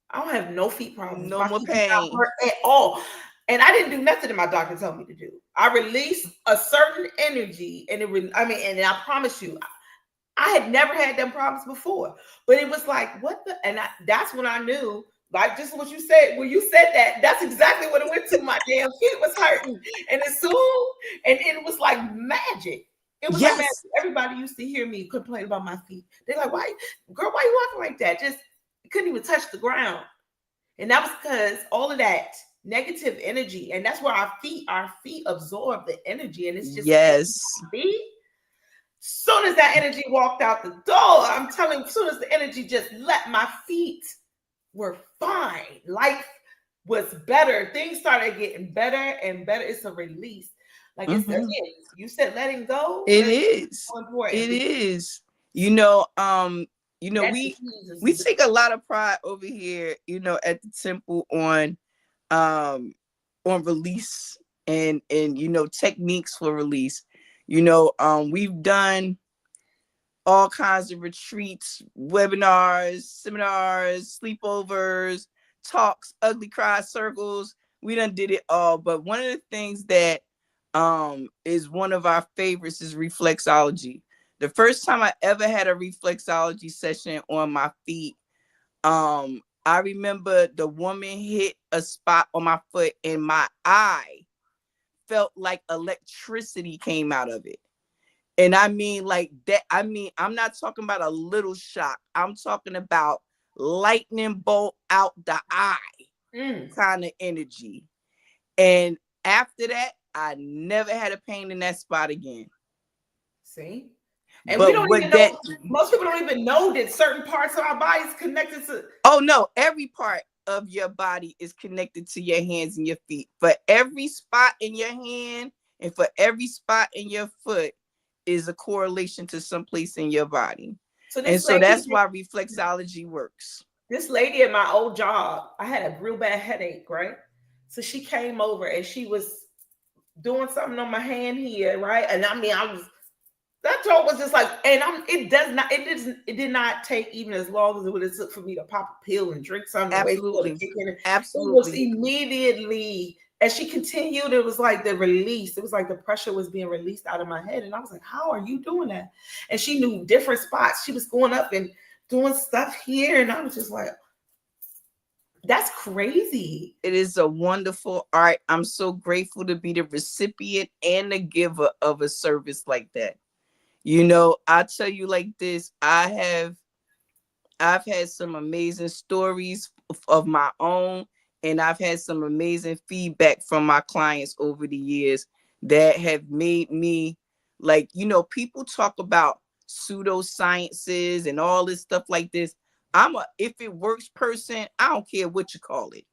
I don't have no feet problems. No more pain at all. And I didn't do nothing that my doctor told me to do. I released a certain energy, and and I promise you, I had never had them problems before. But it was like, what the? And that's when I knew, like, just what you said. When you said that, that's exactly what it went to. My damn feet was hurting, and it was like magic. It was like magic. Everybody used to hear me complain about my feet. They're like, why you walking like that? Just couldn't even touch the ground. And that was because all of that negative energy, and that's where our feet absorb the energy, and it's just soon as that energy walked out the door, I'm telling you, as soon as the energy just left, my feet were fine. Life was better. Things started getting better and better. It's a release. Like, it's again, you said letting go. It is. It is. You know, we take a lot of pride over here, you know, at the temple on release and you know, techniques for release. You know, we've done all kinds of retreats, webinars, seminars, sleepovers, talks, ugly cry circles. We done did it all. But one of the things that is one of our favorites, is reflexology. The first time I ever had a reflexology session on my feet, I remember the woman hit a spot on my foot and my eye felt like electricity came out of it. And I mean like that. I mean, I'm not talking about a little shock. I'm talking about lightning bolt out the eye kind of energy. And after that, I never had a pain in that spot again. See? And but we don't even know, most people don't even know that certain parts of our bodies connected to. Oh no, every part of your body is connected to your hands and your feet. For every spot in your hand and for every spot in your foot is a correlation to some place in your body. So that's why reflexology works. This lady at my old job, I had a real bad headache, right? So she came over and she was doing something on my hand here, right? And I mean, that joke was just like, and it did not take even as long as it would have took for me to pop a pill and drink something. Absolutely. Absolutely. It was immediately, as she continued, it was like the release. It was like the pressure was being released out of my head. And I was like, how are you doing that? And she knew different spots. She was going up and doing stuff here. And I was just like, that's crazy. It is a wonderful art. I'm so grateful to be the recipient and the giver of a service like that. You know, I tell you like this, I've had some amazing stories of my own, and I've had some amazing feedback from my clients over the years that have made me, like, you know, people talk about pseudosciences and all this stuff like this. I'm a if it works person. I don't care what you call it.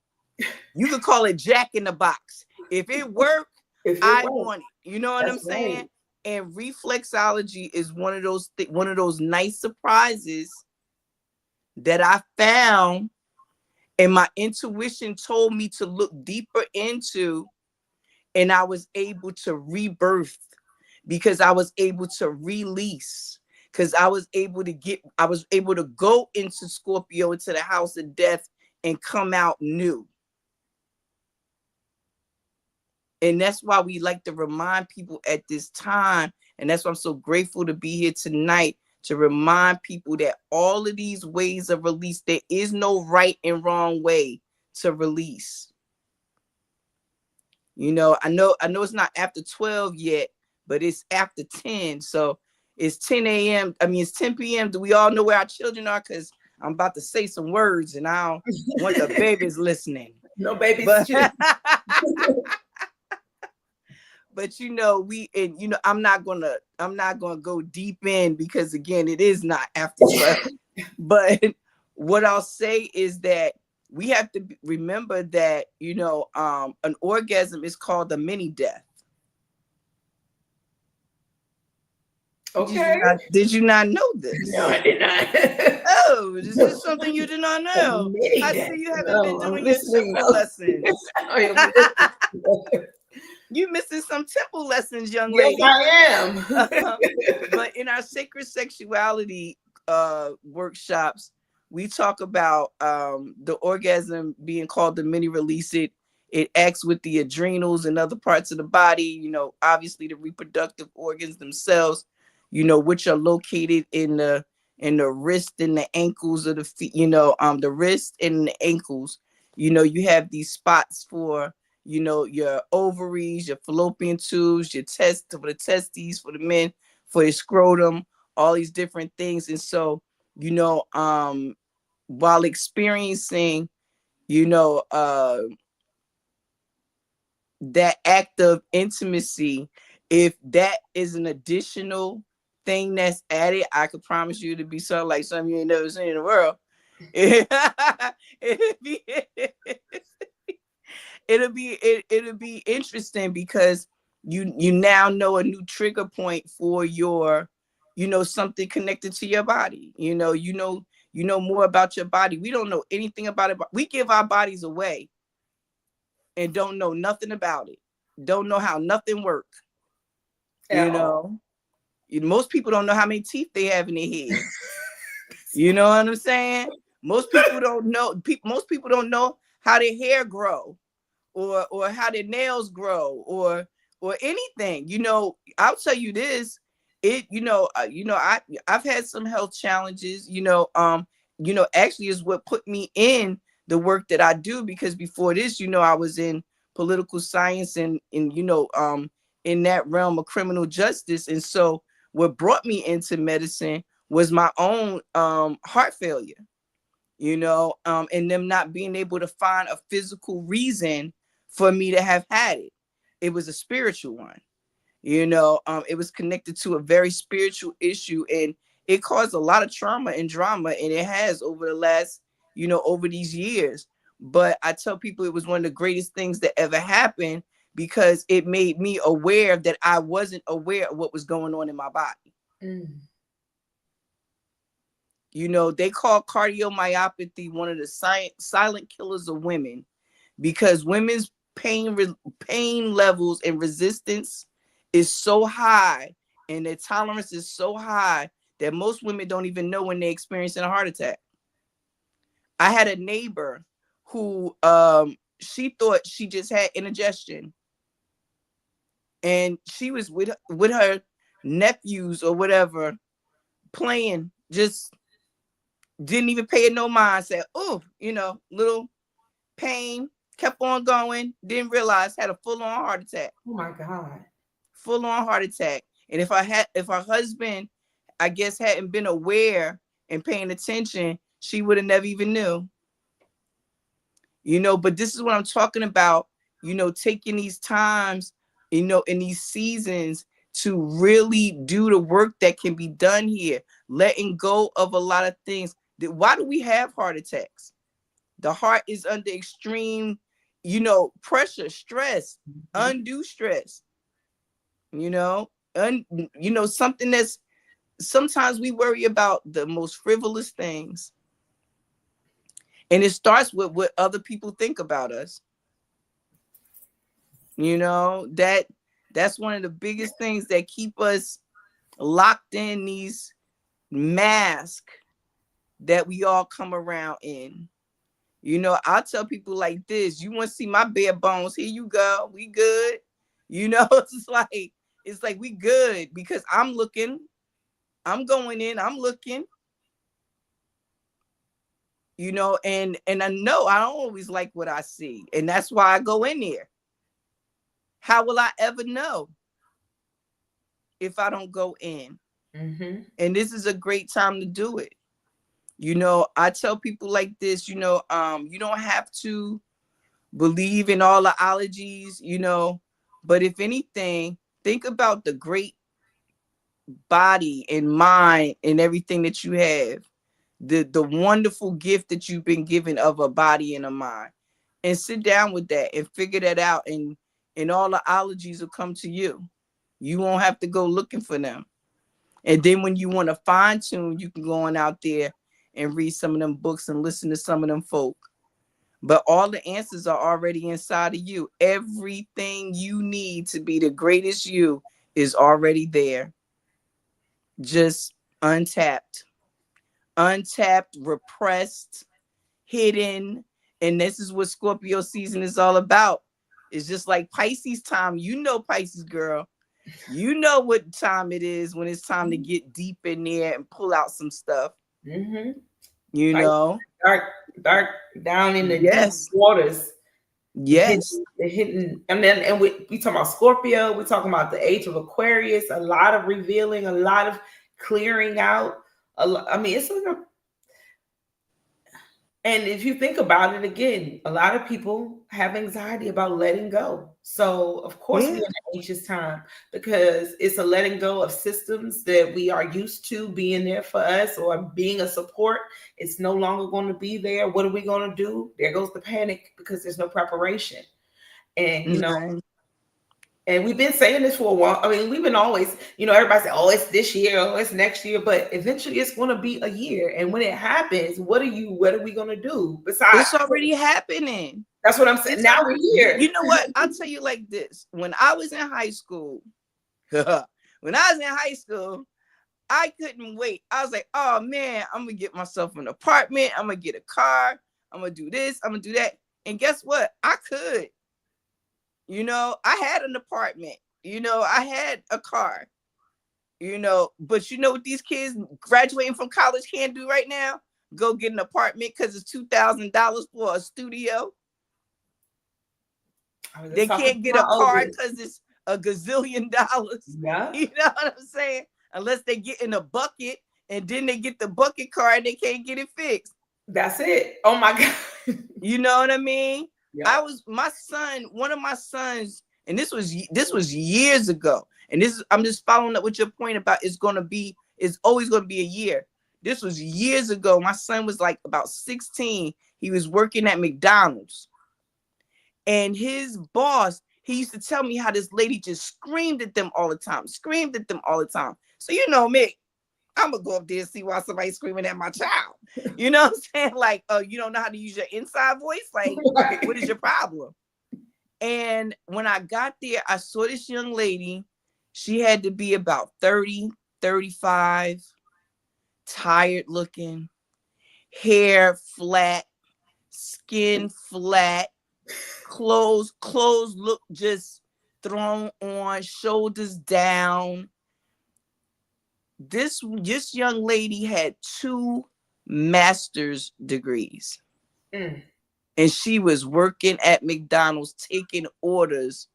You could call it Jack in the Box. If it works, I want it. You know what I'm saying? Right. And reflexology is one of those nice surprises that I found, and my intuition told me to look deeper into, and I was able to rebirth because I was able to release, because I was able to go into Scorpio, into the house of death, and come out new. And that's why we like to remind people at this time. And that's why I'm so grateful to be here tonight, to remind people that all of these ways of release, there is no right and wrong way to release. You know it's not after 12 yet, but it's after 10. So it's 10 a.m. I mean, it's 10 p.m. Do we all know where our children are? Because I'm about to say some words and I don't want the babies listening. No babies. But you know, I'm not gonna go deep in because again, it is not after 12. But what I'll say is that we have to remember that, you know, an orgasm is called a mini death. Okay. Did you not know this? No, I did not. Oh, is this something you did not know? I see you haven't been doing your temple lessons. You missing some temple lessons, young lady. Yes, I am. But in our sacred sexuality workshops, we talk about the orgasm being called the mini release. It acts with the adrenals and other parts of the body, you know, obviously the reproductive organs themselves, you know, which are located in the wrist and the ankles of the feet, you know, the wrist and the ankles. You know, you have these spots for, you know, your ovaries, your fallopian tubes, your for the testes, for the men, for your scrotum, all these different things. And so, you know, while experiencing, you know, that act of intimacy, if that is an additional thing that's added, I could promise you to be something like something you ain't never seen in the world. It'll be interesting because you now know a new trigger point for your, you know, something connected to your body. You know more about your body. We don't know anything about it. We give our bodies away and don't know nothing about it. Don't know how nothing works. You know, most people don't know how many teeth they have in their head. You know what I'm saying? Most people don't know. Most people don't know how their hair grow, or how their nails grow, or or anything. I'll tell you this. I've had some health challenges, actually is what put me in the work that I do, because before this, I was in political science and in that realm of criminal justice. And so what brought me into medicine was my own heart failure, and them not being able to find a physical reason for me to have had it. It was a spiritual one. It was connected to a very spiritual issue, and it caused a lot of trauma and drama, and it has over the last, over these years. But I tell people it was one of the greatest things that ever happened, because it made me aware that I wasn't aware of what was going on in my body. They call cardiomyopathy one of the silent killers of women, because women's pain levels and resistance is so high, and their tolerance is so high, that most women don't even know when they're experiencing a heart attack. I had a neighbor who she thought she just had indigestion, and she was with her nephews or whatever, playing, just didn't even pay it no mind, said, oh, little pain, kept on going, didn't realize, had a full-on heart attack. Oh my God. Full-on heart attack. And if her husband, I guess, hadn't been aware and paying attention, she would have never even knew. But this is what I'm talking about, taking these times, in these seasons, to really do the work that can be done here, letting go of a lot of things. Why do we have heart attacks? The heart is under extreme, pressure, stress, undue stress. Something that's, sometimes we worry about the most frivolous things, and it starts with what other people think about us. That's one of the biggest things that keep us locked in these masks that we all come around in. I'll tell people like this: you want to see my bare bones? Here you go. We good. It's like we good, because I'm looking, I'm going in, I'm looking, and I know I don't always like what I see, and that's why I go in there. How will I ever know if I don't go in? And this is a great time to do it. I tell people like this, you don't have to believe in all the ologies, but if anything, think about the great body and mind and everything that you have, the wonderful gift that you've been given of a body and a mind, and sit down with that and figure that out, and all the ologies will come to you. You won't have to go looking for them. And then when you want to fine tune, you can go on out there and read some of them books and listen to some of them folk. But all the answers are already inside of you. Everything you need to be the greatest you is already there. Just untapped, repressed, hidden. And this is what Scorpio season is all about. It's just like Pisces time. Pisces girl. You know what time it is when it's time to get deep in there and pull out some stuff. Dark down in the deep waters. Yes. Hitting, and we talking about Scorpio. We're talking about the age of Aquarius. A lot of revealing, a lot of clearing out. It's like and if you think about it again, a lot of people have anxiety about letting go. So of course we're in an anxious time, because it's a letting go of systems that we are used to being there for us or being a support. It's no longer going to be there. What are we going to do? There goes the panic, because there's no preparation. And and we've been saying this for a while. We've been always, everybody say, oh, it's this year, oh, it's next year, but eventually it's going to be a year. And when it happens, what are we going to do? Besides, it's already happening. That's what I'm saying. Now we're here. You know what? I'll tell you like this. When I was in high school, I couldn't wait. I was like, oh man, I'm going to get myself an apartment. I'm going to get a car. I'm going to do this. I'm going to do that. And guess what? I could. I had an apartment. You know, I had a car, you know, but you know what these kids graduating from college can't do right now? Go get an apartment because it's $2,000 for a studio. They can't get a car because it's a gazillion dollars. Yeah. You know what I'm saying? Unless they get in a bucket and then they get the bucket car and they can't get it fixed. That's it. Oh my God. You know what I mean? Yeah. One of my sons, and this was years ago. And I'm just following up with your point about it's always going to be a year. This was years ago. My son was like about 16. He was working at McDonald's. And his boss, he used to tell me how this lady just screamed at them all the time. So you know me, I'm going to go up there and see why somebody's screaming at my child. You know what I'm saying? Like, you don't know how to use your inside voice? Like, what is your problem? And when I got there, I saw this young lady. She had to be about 30, 35, tired looking, hair flat, skin flat, clothes look just thrown on, shoulders down. This young lady had 2 master's degrees. And she was working at McDonald's taking orders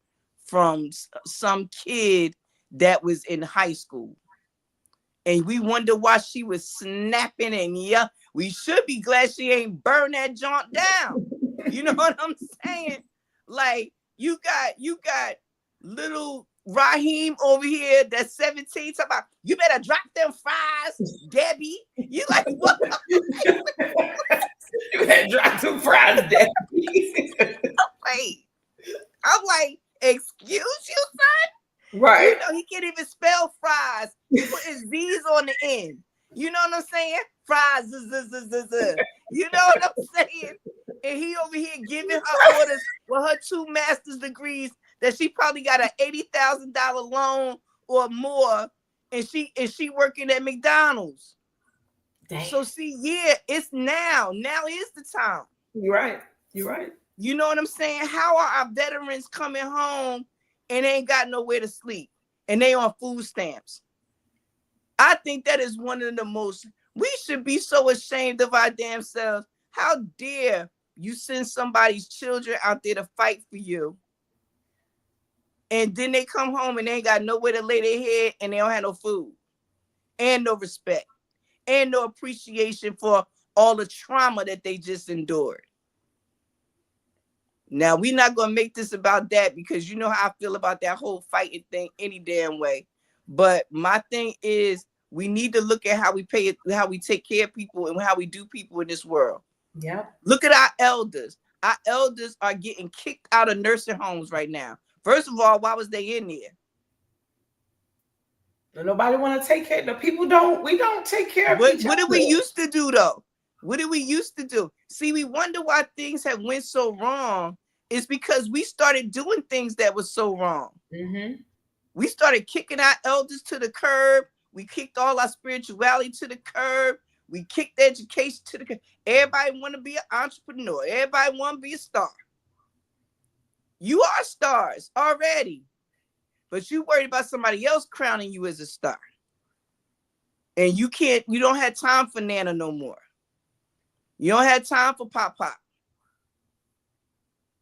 from some kid that was in high school. And we wonder why she was snapping and yeah, we should be glad she ain't burned that joint down. You know what I'm saying? Like you got little Raheem over here that's 17 talking about you better drop them fries, Debbie. You like what? You better drop them fries, Debbie. I'm like, excuse you, son? Right. You know, he can't even spell fries. He put his Z's on the end. You know what I'm saying? Fries. You know what I'm saying? And he over here giving her orders with her 2 master's degrees that she probably got an $80,000 loan or more, and she working at McDonald's. Dang. So see, yeah, it's now. Now is the time. You're right. You know what I'm saying? How are our veterans coming home and they ain't got nowhere to sleep and they on food stamps? I think that is one of the most, we should be so ashamed of our damn selves. How dare you send somebody's children out there to fight for you, and then they come home and they ain't got nowhere to lay their head and they don't have no food and no respect and no appreciation for all the trauma that they just endured. Now, we're not going to make this about that because you know how I feel about that whole fighting thing any damn way. But my thing is we need to look at how we how we take care of people and how we do people in this world. Yeah. Look at our elders. Our elders are getting kicked out of nursing homes right now. First of all, why was they in there? Nobody want to take care. The people we don't take care of each other. What did we used to do though? What did we used to do? See, we wonder why things have went so wrong. It's because we started doing things that was so wrong. Mm-hmm. We started kicking our elders to the curb. We kicked all our spirituality to the curb. We kicked education to the curb. Everybody want to be an entrepreneur. Everybody want to be a star. You are stars already, but you worried about somebody else crowning you as a star. And you don't have time for Nana no more. You don't have time for Pop.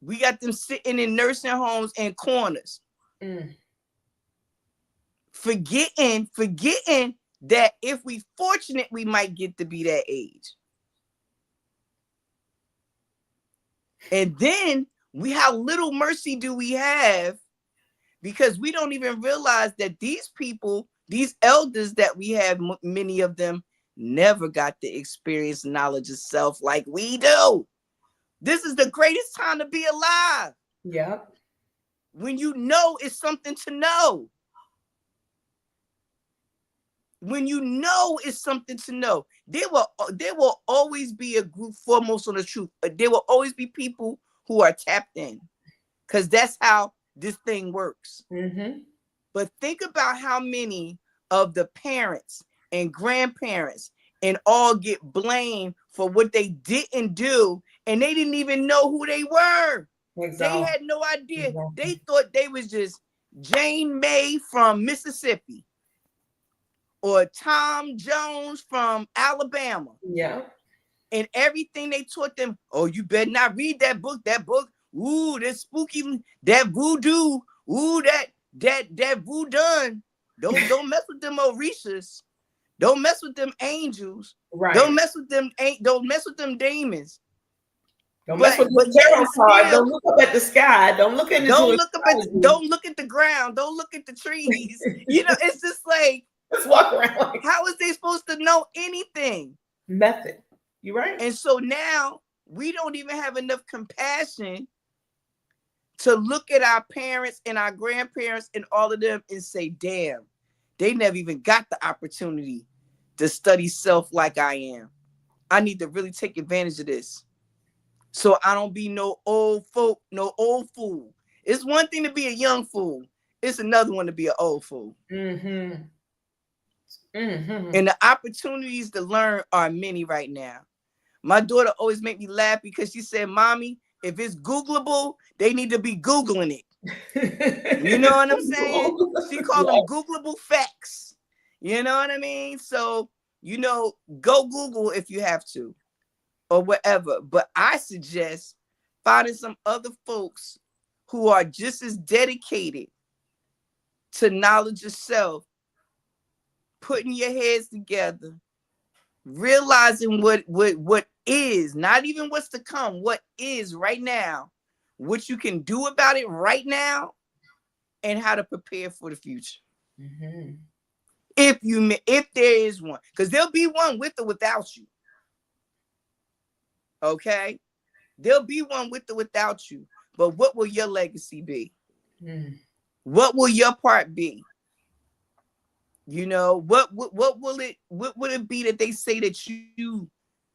We got them sitting in nursing homes and corners. Forgetting that if we fortunate, we might get to be that age. And then how little mercy do we have, because we don't even realize that these people, these elders that we have, many of them never got the experience knowledge of self like we do. This is the greatest time to be alive. Yeah. When you know it's something to know. When you know it's something to know. There will always be a group foremost on the truth. There will always be people who are tapped in, because that's how this thing works. Mm-hmm. But think about how many of the parents and grandparents and all get blamed for what they didn't do, and they didn't even know who they were. Exactly. They had no idea. Exactly. They thought they was just Jane May from Mississippi or Tom Jones from Alabama. Yeah. And everything they taught them, oh, you better not read that book. That book, ooh, that spooky, that voodoo, ooh, that voodoo. Don't mess with them Orishas. Don't mess with them angels. Right. Don't mess with them. Don't mess with them demons. Don't mess with the tarot card. Don't look up at the sky. Don't look at Don't look at the ground. Don't look at the trees. You know, it's just like, let's walk around. Like, how is they supposed to know anything? Nothing. You're right. And so now we don't even have enough compassion to look at our parents and our grandparents and all of them and say, damn, they never even got the opportunity to study self like I am. I need to really take advantage of this, so I don't be no old fool. It's one thing to be a young fool. It's another one to be an old fool. Mm-hmm. Mm-hmm. And the opportunities to learn are many right now. My daughter always make me laugh because she said, Mommy, if it's Googleable, they need to be Googling it. You know what I'm saying? She call them Googleable facts. You know what I mean? So, you know, go Google if you have to or whatever. But I suggest finding some other folks who are just as dedicated to knowledge of self, putting your heads together, realizing what is, not even what's to come, what is right now, what you can do about it right now, and how to prepare for the future. Mm-hmm. If there is one, because there'll be one with or without you. Okay, there'll be one with or without you. But what will your legacy be? Mm. What will your part be? You know, what will it be that they say that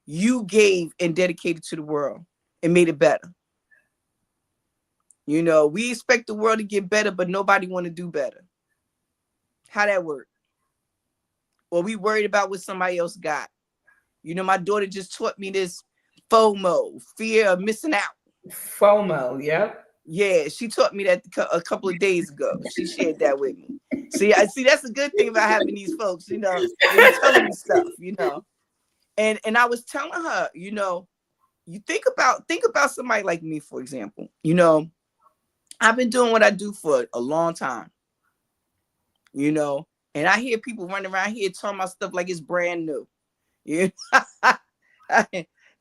you gave and dedicated to the world and made it better? You know, we expect the world to get better, but nobody want to do better. How that work? Or we worried about what somebody else got. You know, my daughter just taught me this FOMO, fear of missing out. FOMO, yep. Yeah, she taught me that a couple of days ago. She shared that with me. See, that's a good thing about having these folks, you know, they're telling me stuff, you know. And I was telling her, you know, you think about somebody like me, for example. You know, I've been doing what I do for a long time, you know, and I hear people running around here talking about stuff like it's brand new. You know?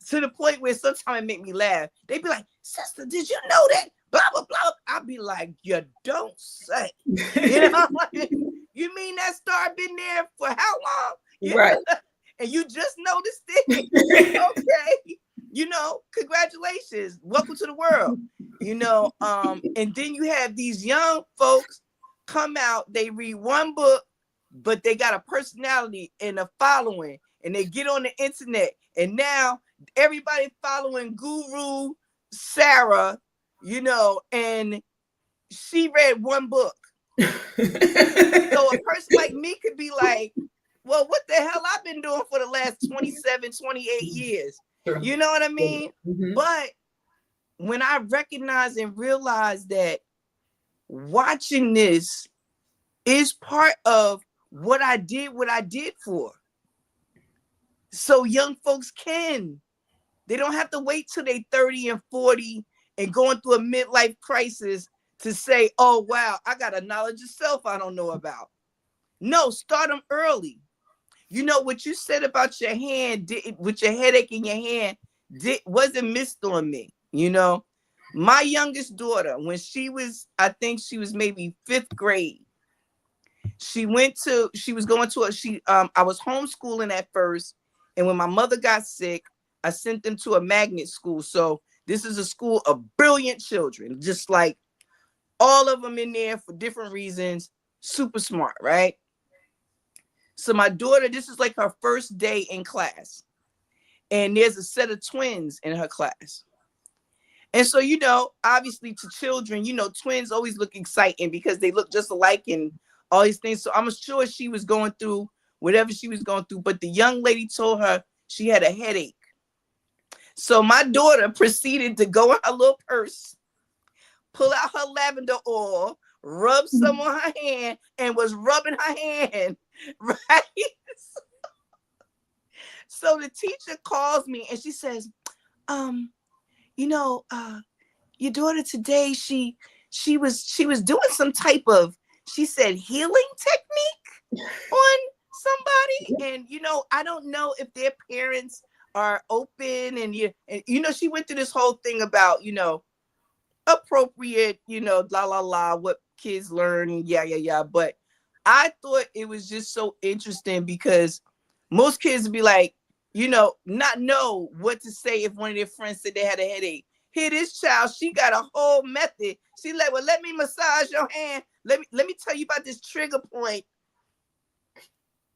To the point where sometimes it make me laugh. They be like, sister, did you know that? Blah, blah, blah. I'll be like, you don't say. You know, you mean that star been there for how long? You right. know? And you just noticed it. Okay. You know, congratulations. Welcome to the world. You know, and then you have these young folks come out, they read one book, but they got a personality and a following, and they get on the internet, and now everybody following Guru Sarah, you know, and she read one book. So a person like me could be like, well, what the hell I've been doing for the last 27, 28 years. Sure. You know what I mean? Mm-hmm. But when I recognize and realize that watching this is part of what I did for. So young folks they don't have to wait till they 30 and 40 and going through a midlife crisis to say, oh, wow, I got a knowledge of self I don't know about. No, start them early. You know what you said about your hand, with your headache in your hand, wasn't missed on me. You know, my youngest daughter, when I think she was maybe 5th grade, I was homeschooling at first. And when my mother got sick, I sent them to a magnet school. So this is a school of brilliant children, just like all of them in there for different reasons, super smart, right? So my daughter, this is like her first day in class. And there's a set of twins in her class. And so, you know, obviously to children, you know, twins always look exciting because they look just alike and all these things. So I'm sure she was going through whatever she was going through. But the young lady told her she had a headache. So my daughter proceeded to go in her little purse, pull out her lavender oil, rubbed some on her hand and was rubbing her hand, right? So the teacher calls me and she says, you know, your daughter today, she was doing some type of, she said, healing technique on somebody. And, you know, I don't know if their parents are open and you know, she went through this whole thing about, you know, appropriate, you know, what kids learn, yeah. But I thought it was just so interesting because most kids would be like, you know, not know what to say if one of their friends said they had a headache. Here, this child, she got a whole method. She like, well, let me massage your hand. Let me tell you about this trigger point.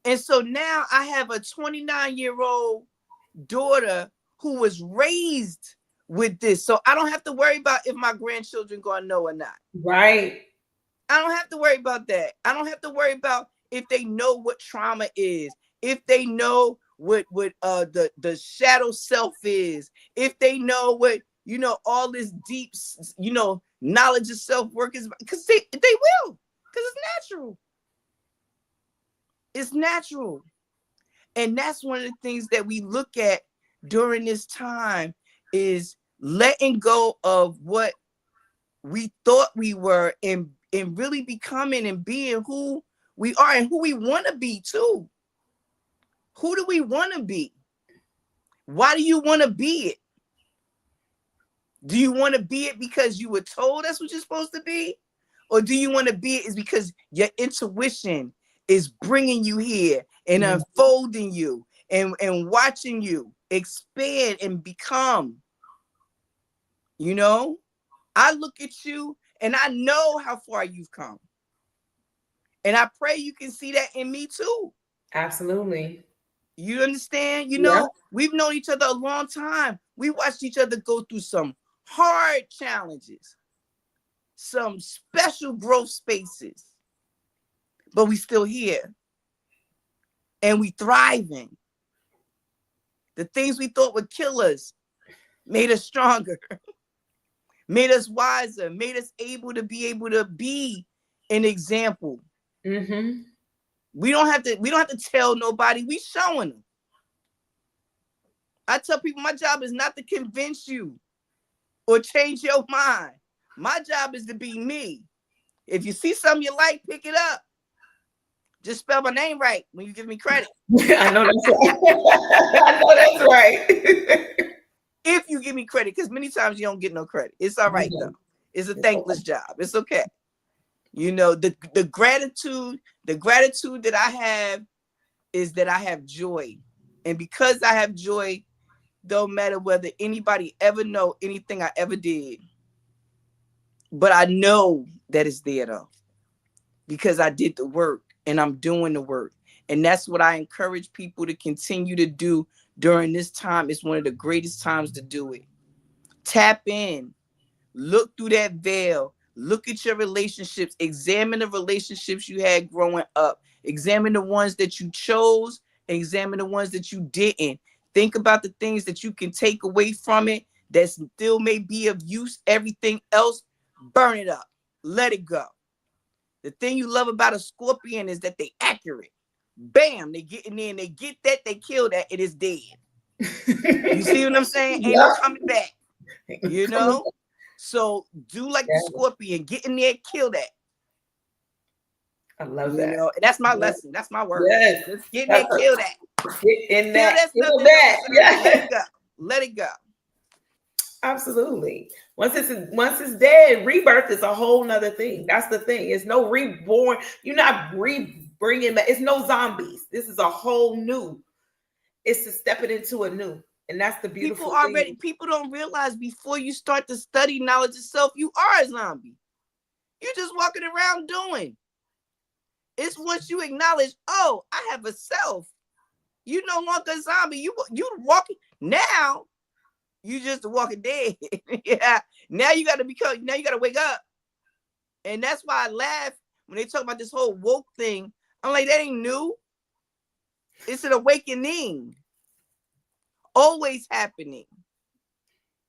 And so now I have a 29-year-old daughter who was raised with this. So I don't have to worry about if my grandchildren gonna know or not. Right. I don't have to worry about that. I don't have to worry about if they know what trauma is, if they know what the shadow self is, if they know what, you know, all this deep, you know, knowledge of self-work is, because they will, because it's natural. It's natural. And that's one of the things that we look at during this time is letting go of what we thought we were and really becoming and being who we are and who we want to be too. Who do we want to be? Why do you want to be it? Do you want to be it because you were told that's what you're supposed to be? Or do you want to be it is because your intuition is bringing you here and unfolding you and watching you expand and become? You know, I look at you and I know how far you've come. And I pray you can see that in me too. Absolutely. You understand? You know, we've known each other a long time. We watched each other go through some hard challenges, some special growth spaces, but we still here and we thriving. The things we thought would kill us made us stronger, made us wiser, made us able to be an example. Mm-hmm. We don't have to tell nobody. We showing them. I tell people my job is not to convince you or change your mind. My job is to be me. If you see something you like, pick it up. Just spell my name right when you give me credit. I know that's right. I know that's right. If you give me credit, because many times you don't get no credit. It's all right though. It's a thankless job. It's okay. You know, the gratitude that I have is that I have joy. And because I have joy, don't matter whether anybody ever know anything I ever did. But I know that it's there though. Because I did the work and I'm doing the work. And that's what I encourage people to continue to do during this time. It's one of the greatest times to do it. Tap in, look through that veil, look at your relationships, examine the relationships you had growing up, examine the ones that you chose, examine the ones that you didn't. Think about the things that you can take away from it that still may be of use. Everything else, burn it up, let it go. The thing you love about a scorpion is that they accurate. Bam, they get in there and they get that, they kill that, it is dead. You see what I'm saying? Ain't no coming back. You know? So do like the scorpion, get in there, kill that. I love that. You know, and that's my lesson. That's my word. Yes. Let's get in there, kill that. Get in that. Kill that. Let it go. Let it go. Absolutely. Once it's dead, rebirth is a whole nother thing. That's the thing. It's no reborn. You're not bringing back. It's no zombies. This is a whole new. It's to step it into a new. And that's the beautiful thing. People don't realize before you start to study knowledge of self, you are a zombie. You're just walking around doing. It's once you acknowledge, oh, I have a self. You no longer a zombie. You walking now. You just a walking dead. Yeah. Now you got to wake up. And that's why I laugh when they talk about this whole woke thing. I'm like, that ain't new. It's an awakening. Always happening.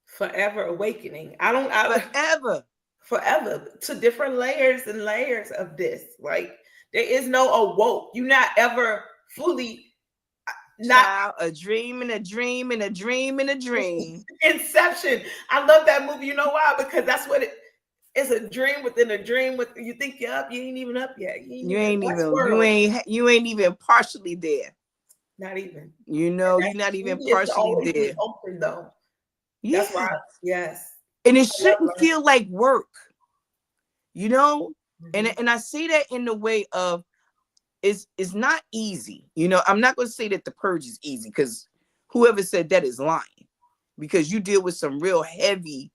Forever awakening. Forever. forever to different layers and layers of this. Like there is no awoke. You're not ever fully Child, a dream and a dream and a dream and a dream. Inception. I love that movie. You know why? Because that's what it is, a dream within a dream. With you think you're up, you ain't even up yet. You ain't even partially there. Not even. You know, you're not even partially there. Open though. Yeah. That's why. Yes. And it shouldn't feel like work. You know, and I say that in the way of it's not easy. You know, I'm not going to say that the purge is easy, because whoever said that is lying, because you deal with some real heavy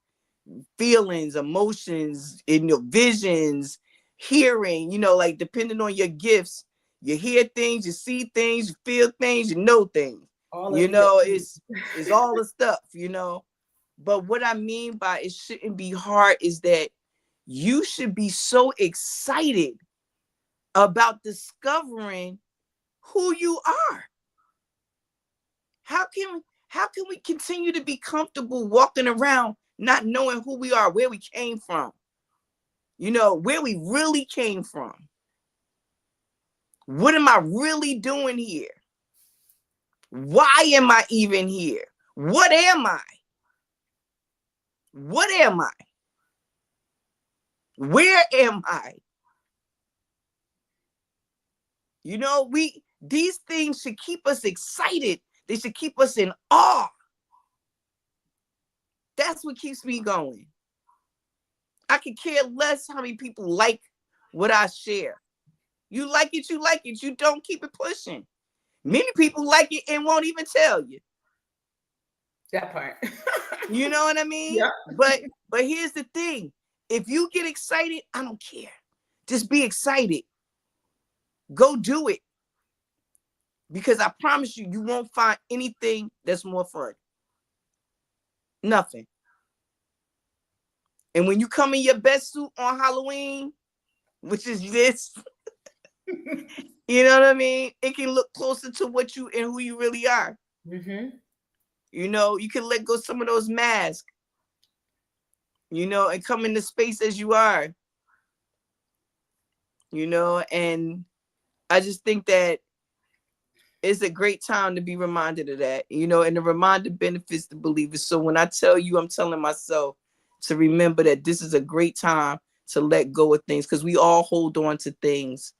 feelings, emotions, in your visions, hearing, you know, like depending on your gifts, you hear things, you see things, you feel things, you know things. You know, it's all the stuff, you know. But what I mean by it shouldn't be hard is that you should be so excited about discovering who you are. How can we continue to be comfortable walking around not knowing who we are, where we came from, you know, where we really came from? What am I really doing here? Why am I even here? What am I? What am I? Where am I? You know, these things should keep us excited. They should keep us in awe. That's what keeps me going. I could care less how many people like what I share. You like it, you like it. You don't, keep it pushing. Many people like it and won't even tell you. That part. You know what I mean? Yeah. But here's the thing. If you get excited, I don't care. Just be excited. Go do it. Because I promise you, you won't find anything that's more fun. Nothing. And when you come in your best suit on Halloween, which is this, you know what I mean? It can look closer to what you and who you really are. Mm-hmm. You know, you can let go some of those masks, you know, and come into space as you are. You know, and I just think that it's a great time to be reminded of that, you know, and the reminder benefits the believers. So when I tell you, I'm telling myself to remember that this is a great time to let go of things, because we all hold on to things,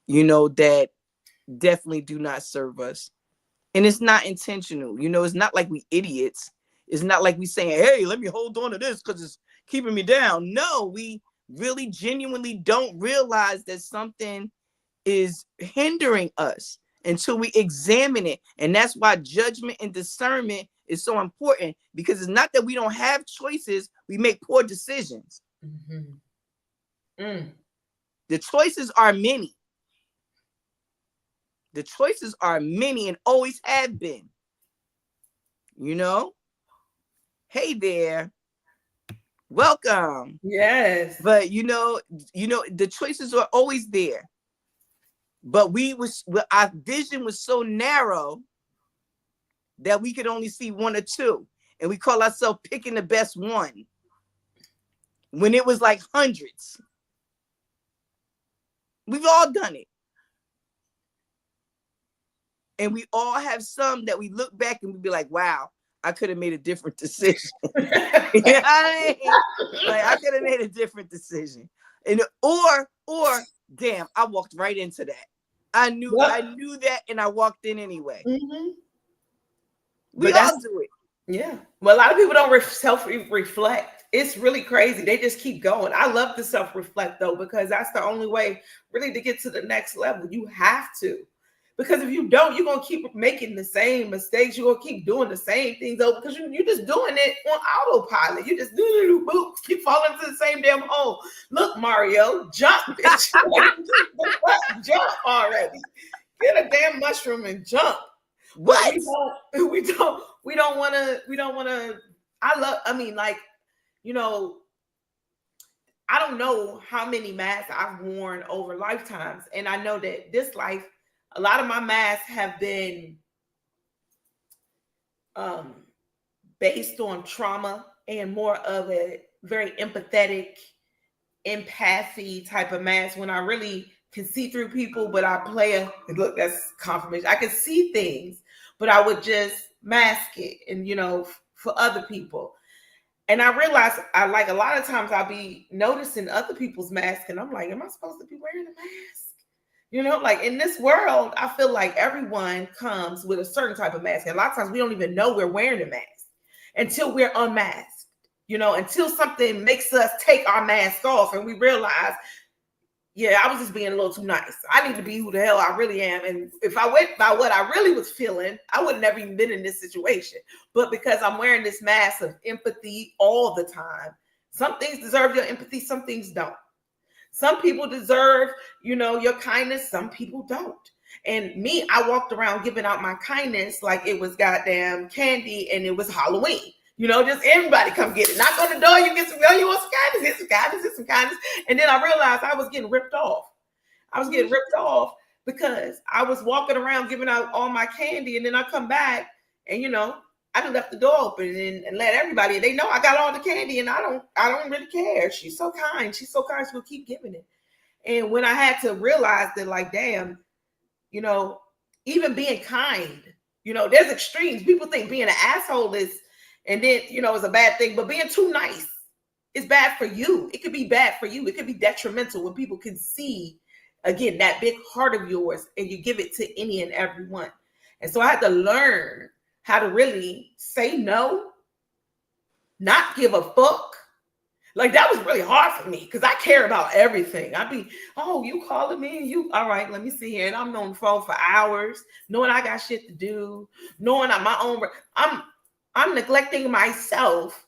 you know, that definitely do not serve us. And it's not intentional. You know, it's not like we idiots. It's not like we saying, hey, let me hold on to this because it's keeping me down. No, we really genuinely don't realize that something is hindering us until we examine it. And that's why judgment and discernment is so important, because it's not that we don't have choices, we make poor decisions. The choices are many. The choices are many and always have been. You know? Hey there. Welcome. Yes. But you know, the choices are always there. But our vision was so narrow that we could only see one or two. And we call ourselves picking the best one, when it was like hundreds. We've all done it. And we all have some that we look back and we be like, wow, I could have made a different decision. You know what I mean? Like, I could have made a different decision. And or damn, I walked right into that. I knew that, and I walked in anyway. We all do it. Yeah. Well, a lot of people don't self-reflect. It's really crazy. They just keep going. I love to self-reflect though, because that's the only way really to get to the next level. You have to. Because if you don't, you're going to keep making the same mistakes. You're going to keep doing the same things though, because you're just doing it on autopilot. You just keep falling into the same damn hole. Look, Mario, jump, bitch. Jump already. Get a damn mushroom and jump. What? We don't want to. I mean, like, you know, I don't know how many masks I've worn over lifetimes. And I know that this life, a lot of my masks have been based on trauma and more of a very empathetic empathy type of mask when I really can see through people, but I play a look, that's confirmation. I can see things, but I would just mask it and for other people. And I realized I like a lot of times I'll be noticing other people's masks and I'm like, am I supposed to be wearing a mask? Like in this world, I feel like everyone comes with a certain type of mask. And a lot of times we don't even know we're wearing a mask until we're unmasked, until something makes us take our mask off and we realize, yeah, I was just being a little too nice. I need to be who the hell I really am. And if I went by what I really was feeling, I would have never even been in this situation. But because I'm wearing this mask of empathy all the time, some things deserve your empathy, some things don't. Some people deserve, your kindness, some people don't. And me, I walked around giving out my kindness like it was goddamn candy and it was Halloween. Just everybody come get it. Knock on the door, you get some, you want some kindness, get some kindness. And then I realized I was getting ripped off. I was getting ripped off because I was walking around giving out all my candy. And then I come back and, I done left the door open and let everybody, they know I got all the candy and I don't really care. She's so kind. She'll keep giving it. And when I had to realize that, like, damn, even being kind, there's extremes. People think being an asshole is, and then, it's a bad thing, but being too nice is bad for you. It could be bad for you. It could be detrimental when people can see, again, that big heart of yours and you give it to any and everyone. And so I had to learn how to really say no, not give a fuck. Like, that was really hard for me because I care about everything. I'd be, oh, you calling me? You, all right, let me see here. And I'm on the phone for hours, knowing I got shit to do, knowing I'm my own. I'm neglecting myself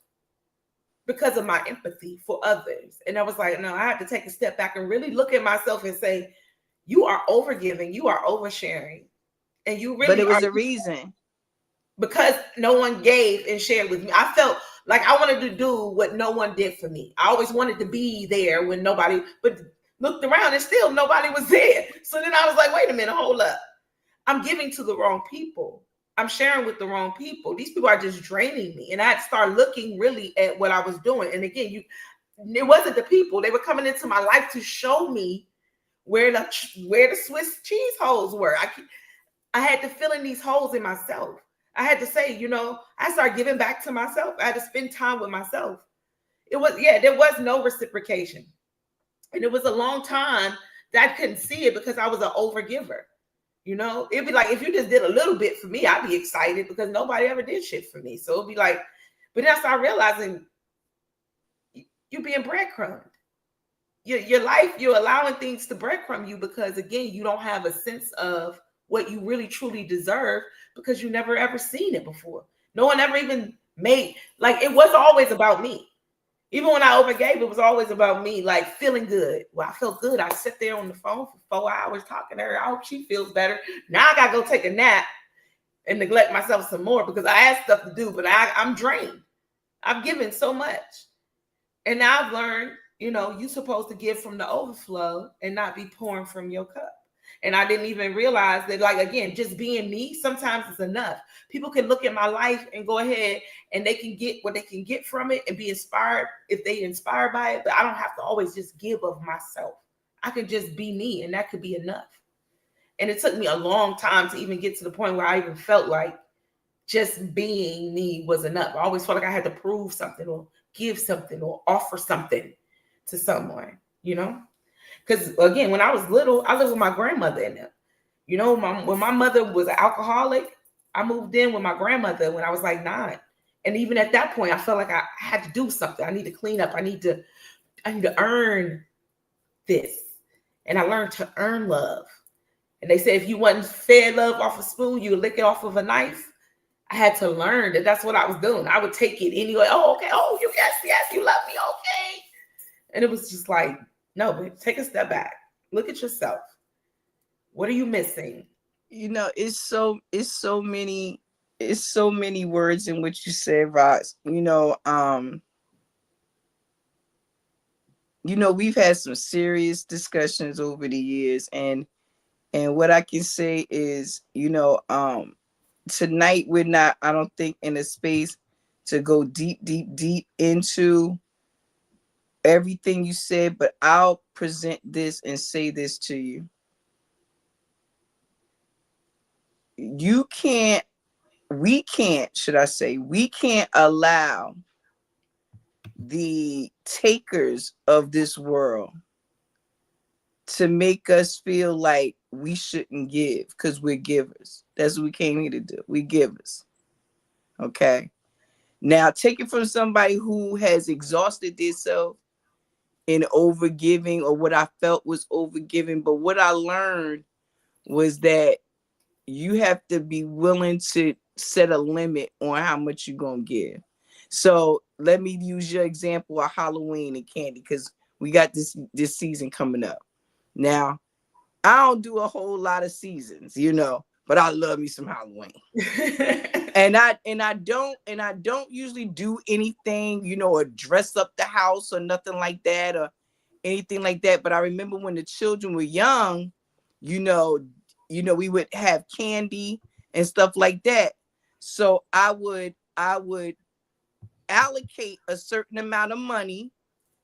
because of my empathy for others. And I was like, no, I had to take a step back and really look at myself and say, you are overgiving, you are oversharing. And you really, but it was a reason. Because no one gave and shared with me. I felt like I wanted to do what no one did for me. I always wanted to be there when nobody, but looked around and still nobody was there. So then I was like, wait a minute, hold up. I'm giving to the wrong people. I'm sharing with the wrong people. These people are just draining me. And I had to start looking really at what I was doing. And again, it wasn't the people. They were coming into my life to show me where the Swiss cheese holes were. I had to fill in these holes in myself. I had to say, I started giving back to myself. I had to spend time with myself. There was no reciprocation. And it was a long time that I couldn't see it because I was an overgiver. It'd be like, if you just did a little bit for me, I'd be excited because nobody ever did shit for me. So it'd be like, but then I started realizing you're being breadcrumbed. Your life, you're allowing things to breadcrumb you because, again, you don't have a sense of what you really truly deserve because you never ever seen it before. No one ever even made, like, it was always about me. Even when I overgave, it was always about me, like, feeling good. Well, I felt good. I sit there on the phone for 4 hours talking to her. I hope she feels better. Now I got to go take a nap and neglect myself some more because I had stuff to do, but I'm drained. I've given so much. And now I've learned, you're supposed to give from the overflow and not be pouring from your cup. And I didn't even realize that, like, again, just being me sometimes is enough. People can look at my life and go ahead and they can get what they can get from it and be inspired if they inspired by it. But I don't have to always just give of myself. I could just be me and that could be enough. And it took me a long time to even get to the point where I even felt like just being me was enough. I always felt like I had to prove something or give something or offer something to someone, Because, again, when I was little, I lived with my grandmother in them. When my mother was an alcoholic, I moved in with my grandmother when I was like 9. And even at that point, I felt like I had to do something. I need to clean up. I need to earn this. And I learned to earn love. And they say if you wasn't fed love off a spoon, you would lick it off of a knife. I had to learn that that's what I was doing. I would take it anyway. Oh, okay. Oh, yes, you love me. Okay. And it was just like, no, but take a step back. Look at yourself. What are you missing? It's so many words in what you said, Ross. We've had some serious discussions over the years, and what I can say is, tonight we're not, I don't think, in a space to go deep into everything you said, but I'll present this and say this to you. We can't allow the takers of this world to make us feel like we shouldn't give, because we're givers. That's what we came here to do. We givers. Okay. Now, take it from somebody who has exhausted themselves in overgiving, or what I felt was overgiving. But what I learned was that you have to be willing to set a limit on how much you're going to give. So let me use your example of Halloween and candy, because we got this season coming up. Now, I don't do a whole lot of seasons, but I love me some Halloween. and I don't usually do anything, or dress up the house or nothing like that or anything like that. But I remember when the children were young, we would have candy and stuff like that. So I would allocate a certain amount of money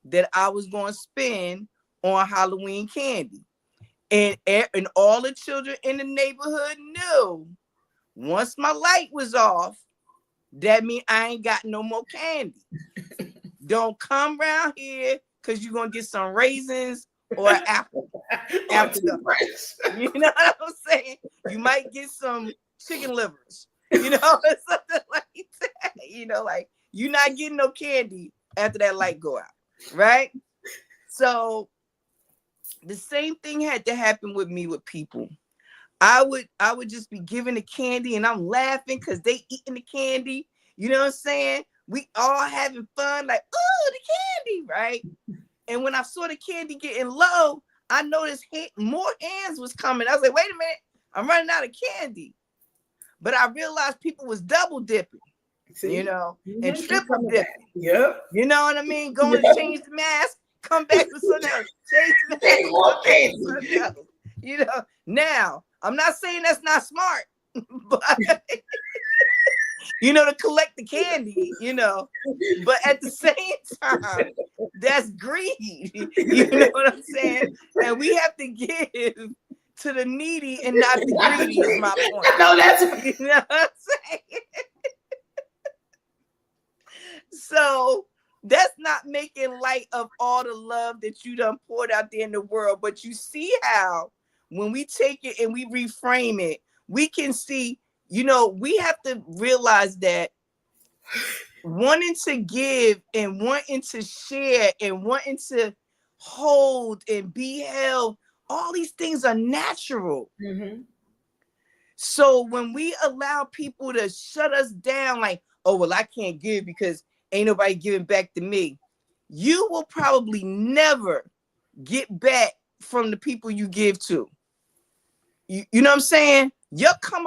that I was going to spend on Halloween candy. And all the children in the neighborhood knew once my light was off, that means I ain't got no more candy. Don't come around here, because you're going to get some raisins or an apple after the You know what I'm saying? You might get some chicken livers, something like that. Like, you're not getting no candy after that light go out, right? So the same thing had to happen with me with people. I would just be giving the candy and I'm laughing because they eating the candy. You know what I'm saying? We all having fun, like, oh, the candy, right? And when I saw the candy getting low, I noticed more hands was coming. I was like, wait a minute, I'm running out of candy. But I realized people was double dipping, and triple dipping. Yep. You know what I mean? Going to change the mask, come back with something else. Change the mask, come back with something else. Now, I'm not saying that's not smart, but to collect the candy, but at the same time, that's greed. You know what I'm saying? And we have to give to the needy and not the greedy, is my point. No, that's right. You know what I'm saying? So that's not making light of all the love that you done poured out there in the world. But you see how when we take it and we reframe it, we can see, we have to realize that wanting to give and wanting to share and wanting to hold and be held, all these things are natural. Mm-hmm. So when we allow people to shut us down, like, oh, well, I can't give because ain't nobody giving back to me, you will probably never get back from the people you give to. You know what I'm saying? Your come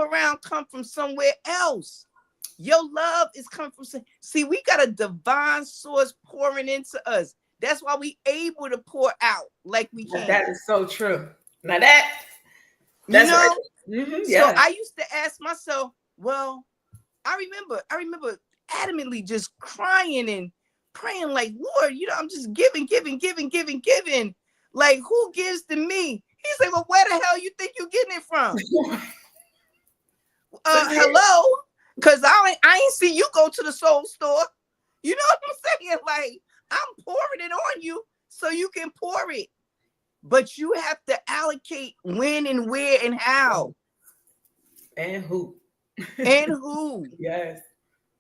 from somewhere else. Your love is coming from. See, we got a divine source pouring into us. That's why we able to pour out like we can. That is so true. Now that's right. Mm-hmm, yeah. So I used to ask myself, well, I remember adamantly just crying and praying like, Lord, I'm just giving. Like, who gives to me? He's like, well, where the hell you think you're getting it from? Hello? Because I ain't see you go to the soul store. You know what I'm saying? Like, I'm pouring it on you so you can pour it. But you have to allocate when and where and how. And who. And who. Yes.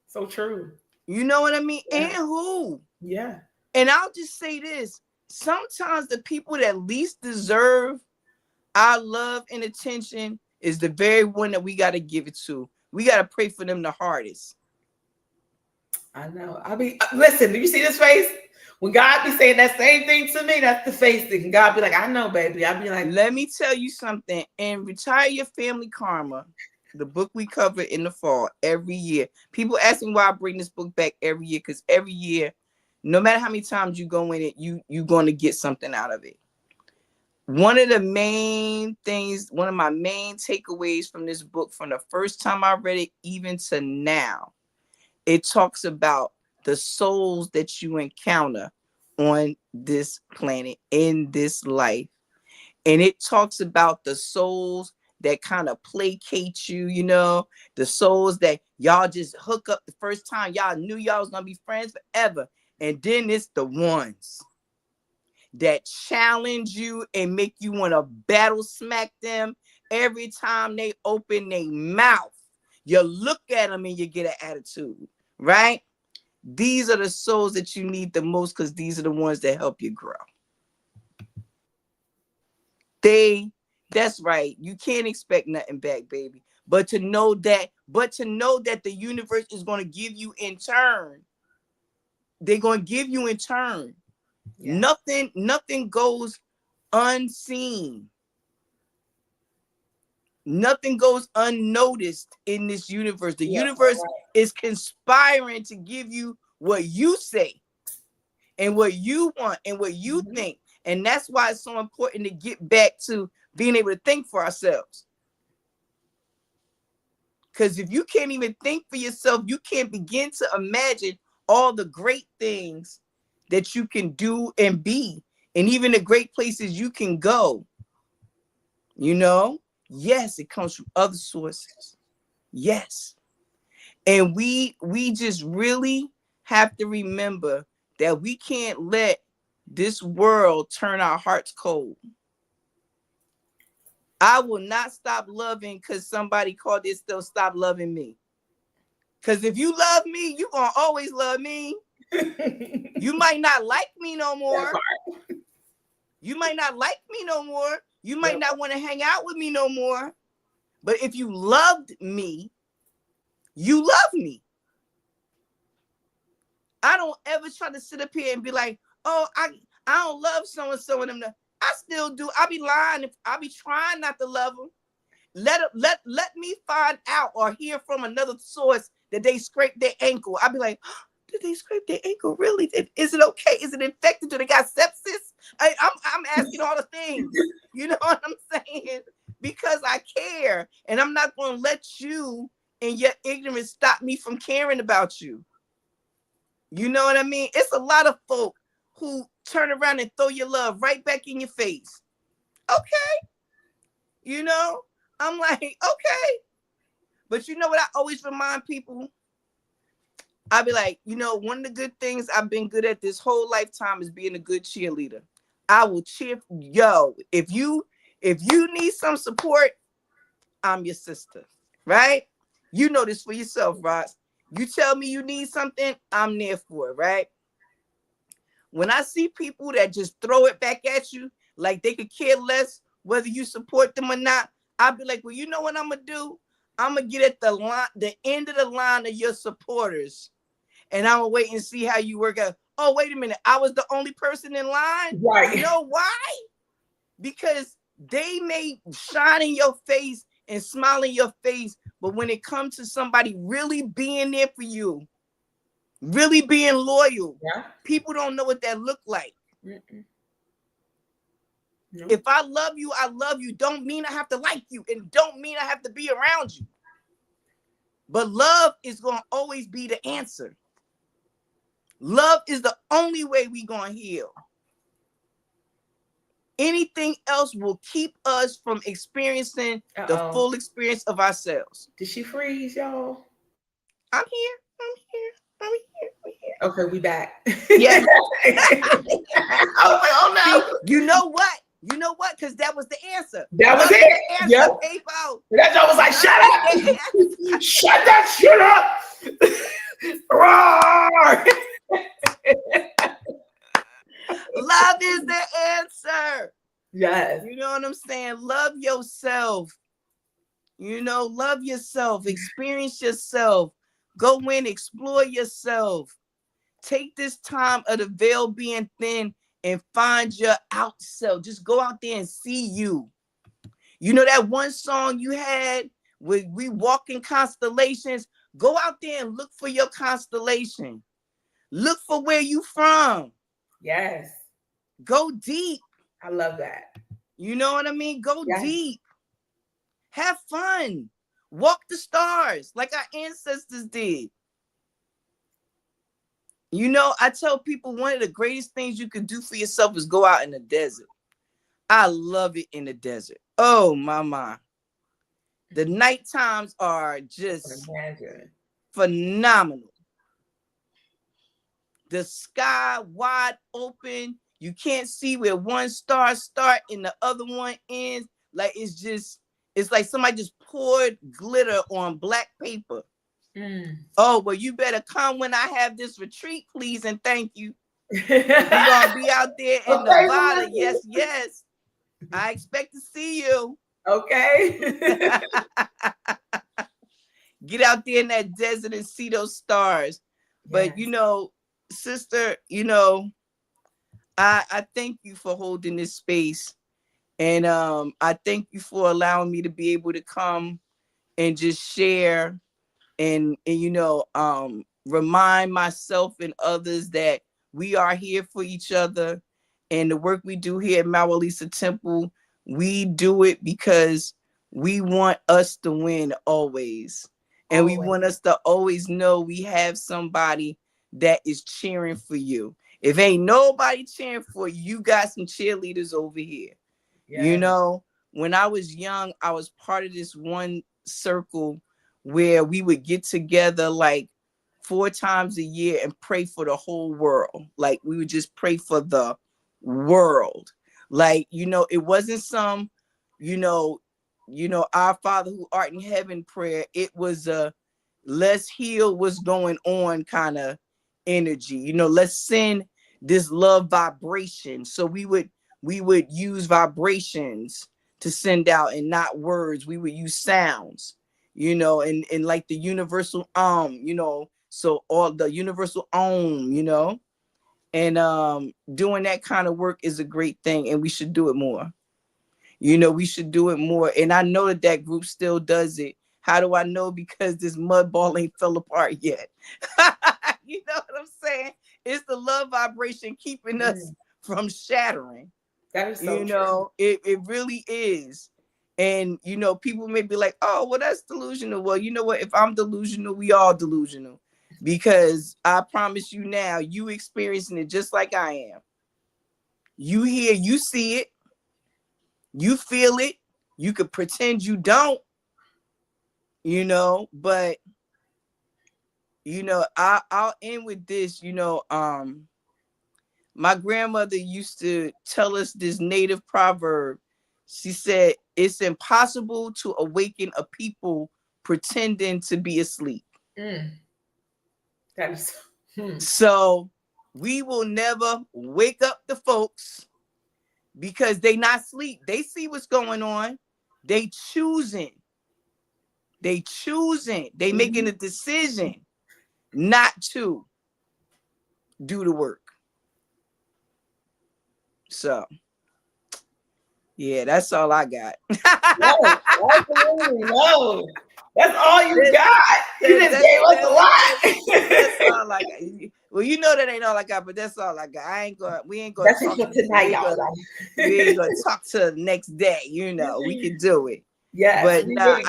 So true. You know what I mean? Yeah. And who. Yeah. And I'll just say this. Sometimes the people that least deserve our love and attention is the very one that we got to give it to. We got to pray for them the hardest. I know. Listen, do you see this face? When God be saying that same thing to me, that's the face thing. And God be like, I know, baby. I be like, let me tell you something. In Retire Your Family Karma, the book we cover in the fall every year. People ask me why I bring this book back every year, because every year, no matter how many times you go in it, you're going to get something out of it. One of my main takeaways from this book, from the first time I read it, even to now, it talks about the souls that you encounter on this planet, in this life. And it talks about the souls that kind of placate you, you know, the souls that y'all just hook up the first time y'all knew y'all was gonna be friends forever. And then it's the ones that challenge you and make you want to battle smack them every time they open their mouth. You look at them and you get an attitude, right? These are the souls that you need the most, because these are the ones that help you grow. That's right. You can't expect nothing back, baby. But to know that the universe is going to give you in turn. They're going to give you in turn. Yeah. Nothing goes unseen. Nothing goes unnoticed in this universe. The universe is conspiring to give you what you say and what you want and what you think. And that's why it's so important to get back to being able to think for ourselves. Because if you can't even think for yourself, you can't begin to imagine all the great things that you can do and be, and even the great places you can go. You know, yes, it comes from other sources. Yes. And we just really have to remember that we can't let this world turn our hearts cold. I will not stop loving because somebody called it still stop loving me. Because if you love me, you're going to always love me. You might not like me no more. You might not like me no more. You might not want to hang out with me no more. But if you loved me, you love me. I don't ever try to sit up here and be like, oh, I don't love so-and-so and them. I still do. I be lying if I be trying not to love them. Let me find out or hear from another source that they scraped their ankle. I'll be like, oh, did they scrape their ankle? Really? Is it okay? Is it infected? Do they got sepsis? I'm asking all the things. You know what I'm saying? Because I care. And I'm not going to let you and your ignorance stop me from caring about you. You know what I mean? It's a lot of folk who turn around and throw your love right back in your face. Okay. You know, I'm like, okay. But you know what I always remind people? I'll be like, you know, one of the good things I've been good at this whole lifetime is being a good cheerleader. I will cheer. Yo, if you need some support, I'm your sister, right? You know this for yourself, Ross. You tell me you need something, I'm there for it, right? When I see people that just throw it back at you, like they could care less whether you support them or not, I'll be like, well, you know what I'm gonna do? I'm gonna get at the end of the line of your supporters, and I'm gonna wait and see how you work out. Oh, wait a minute, I was the only person in line. Right? You know why? Because they may shine in your face and smile in your face, but when it comes to somebody really being there for you, really being loyal, people don't know what that look like. No. If I love you, I love you. Don't mean I have to like you, and don't mean I have to be around you. But love is going to always be the answer. Love is the only way we going to heal. Anything else will keep us from experiencing the full experience of ourselves. Did she freeze, y'all? I'm here. Okay, we back. Yeah. Oh no. You know what? Because that was the answer. That was it. Yep. That joke was like, shut up. Shut that shit up. Roar. Love is the answer. Yes. You know what I'm saying? Love yourself. You know, love yourself. Experience yourself. Go in, explore yourself. Take this time of the veil being thin and find your out self. Just go out there and see you. You know that one song you had with We Walk in Constellations? Go out there and look for your constellation. Look for where you from. Yes. Go deep. I love that. You know what I mean? Go deep. Have fun. Walk the stars like our ancestors did. You know, I tell people one of the greatest things you can do for yourself is go out in the desert. I love it in the desert. Oh, my. The night times are just phenomenal. The sky wide open. You can't see where one star starts and the other one ends. Like it's like somebody just poured glitter on black paper. Oh, well, you better come when I have this retreat, please, and thank you. We're gonna be out there in Nevada. Yes. I expect to see you. Okay. Get out there in that desert and see those stars. But you know, sister, you know, I thank you for holding this space. And I thank you for allowing me to be able to come and just share and you know, remind myself and others that we are here for each other. And the work we do here at MaWu Lisa Temple, we do it because we want us to win always. And we want us to always know we have somebody that is cheering for you. If ain't nobody cheering for you, you got some cheerleaders over here. You know, when I was young, I was part of this one circle where we would get together like 4 times a year and pray for the whole world. Like we would just pray for the world. Like, you know, it wasn't some, you know, our Father who art in heaven prayer. It was a let's heal what's going on kind of energy. You know, let's send this love vibration. So we would use vibrations to send out and not words. We would use sounds, you know, and like the universal you know, so all the universal you know, and doing that kind of work is a great thing, and we should do it more. You know, we should do it more. And I know that group still does it. How do I know? Because this mud ball ain't fell apart yet. You know what I'm saying? It's the love vibration keeping us from shattering. That is so you know, it really is. And, you know, people may be like, oh, well, that's delusional. Well, you know what? If I'm delusional, we all delusional. Because I promise you now, you experiencing it just like I am. You hear, you see it, you feel it. You could pretend you don't, you know, but, you know, I'll end with this, you know, my grandmother used to tell us this native proverb. She said, it's impossible to awaken a people pretending to be asleep. That is So we will never wake up the folks because they not asleep. They see what's going on. They choosing. They making a decision not to do the work. So, yeah, that's all I got. No, absolutely no. That's all you got. You just gave us a lot. That's all I got. Well, you know that ain't all I got, but that's all I got. We ain't gonna that's talk it for tonight, y'all. We ain't gonna talk to the next day, you know. We can do it. Yeah. But nah,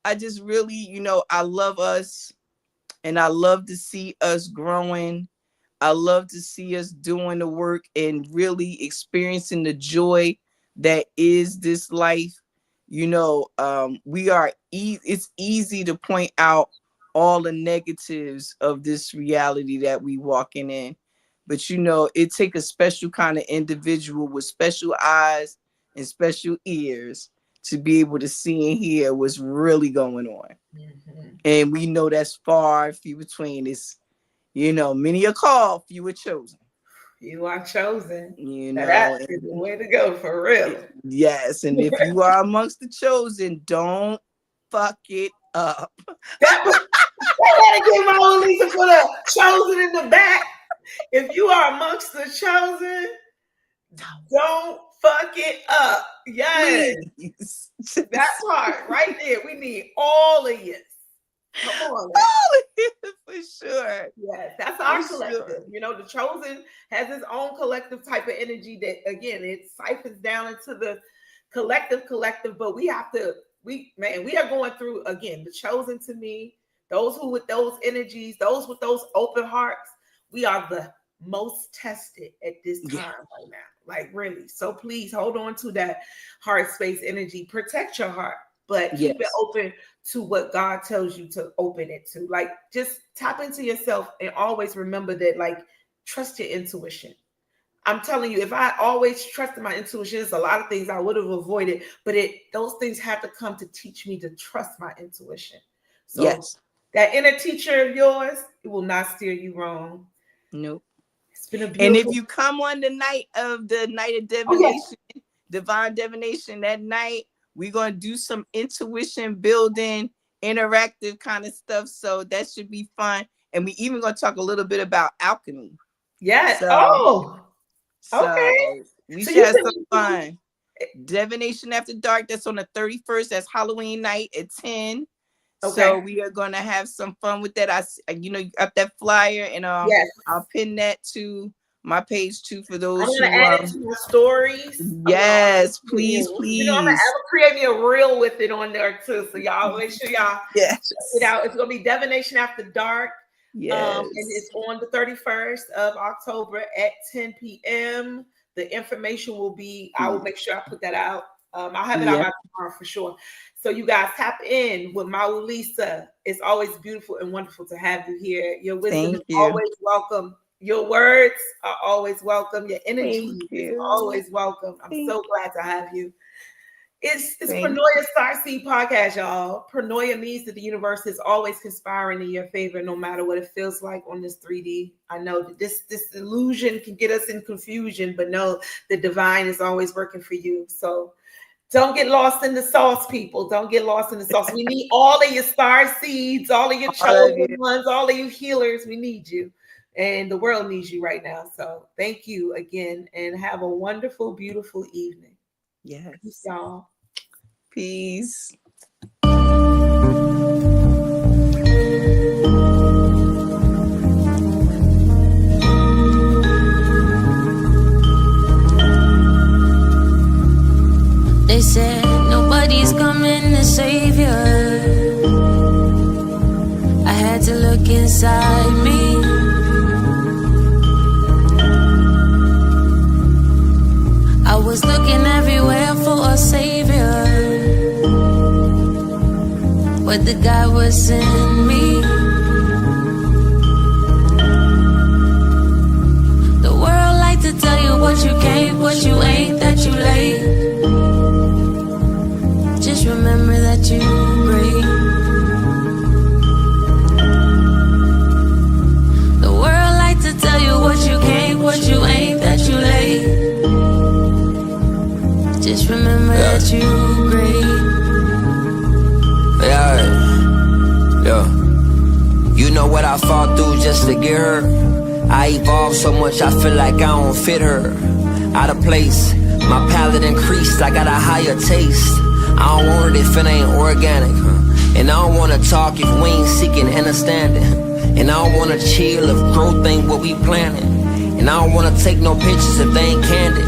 I just really, you know, I love us and I love to see us growing. I love to see us doing the work and really experiencing the joy that is this life. You know, we are it's easy to point out all the negatives of this reality that we walking in. But you know, it takes a special kind of individual with special eyes and special ears to be able to see and hear what's really going on. And we know that's far few between. It's, you know, many are called, few are chosen. You are chosen. You know, know, that is the way to go for real. Yes, and if you are amongst the chosen, don't fuck it up. That gotta get MaWu Lisa for the chosen in the back. If you are amongst the chosen, don't fuck it up. Yes. Please. That part right there. We need all of you. Come on. All of you for sure. Yes, that's our collective. Sure. You know, the chosen has its own collective type of energy that, again, it siphons down into the collective, but we have to, we are going through, again, the chosen to me, those who with those energies, those with those open hearts, we are the most tested at this time right now. Like really. So please hold on to that heart space energy. Protect your heart, but keep it open to what God tells you to open it to. Like just tap into yourself and always remember that, like, trust your intuition. I'm telling you, if I always trusted my intuition, there's a lot of things I would have avoided, but those things have to come to teach me to trust my intuition. So that inner teacher of yours, it will not steer you wrong. Nope. It's been a beautiful. And if you come on the night of divination, divine divination, that night, we're going to do some intuition building, interactive kind of stuff. So that should be fun. And we even going to talk a little bit about alchemy. Yes. So, okay. We should have some fun. Divination After Dark, that's on the 31st. That's Halloween night at 10. Okay. So we are going to have some fun with that. You got that flyer, and I'll pin that to my page too for those I'm going to add it to my stories. Yes, please. I'm going to create me a reel with it on there too. So y'all make sure y'all check it out. It's going to be Divination After Dark. Yes. And it's on the 31st of October at 10 p.m. The information will be, I will make sure I put that out. I'll have it out by tomorrow for sure. So you guys tap in with MaWu Lisa. It's always beautiful and wonderful to have you here. Your wisdom is always welcome. Your words are always welcome. Your energy is always welcome. I'm so glad to have you. It's Paranoia Starseed Podcast, y'all. Paranoia means that the universe is always conspiring in your favor, no matter what it feels like on this 3D. I know that this illusion can get us in confusion, but know the divine is always working for you. So don't get lost in the sauce, people. Don't get lost in the sauce. We need all of your star seeds, all of your chosen ones, all of you healers. We need you. And the world needs you right now. So thank you again, and have a wonderful, beautiful evening. Yes. Peace, y'all. Peace. They said nobody's coming to save you. I had to look inside me. I was looking everywhere for a savior, but the God was in me. The world like to tell you what you can't, what you ain't, that you late. Just remember that you great. The world like to tell you what you can't, what you ain't, that you late. Just remember that you great. You know what I fought through just to get her. I evolved so much I feel like I don't fit her. Out of place, my palate increased, I got a higher taste. I don't want it if it ain't organic, and I don't wanna talk if we ain't seeking understanding. And I don't wanna chill if growth ain't what we planning. And I don't wanna take no pictures if they ain't candid.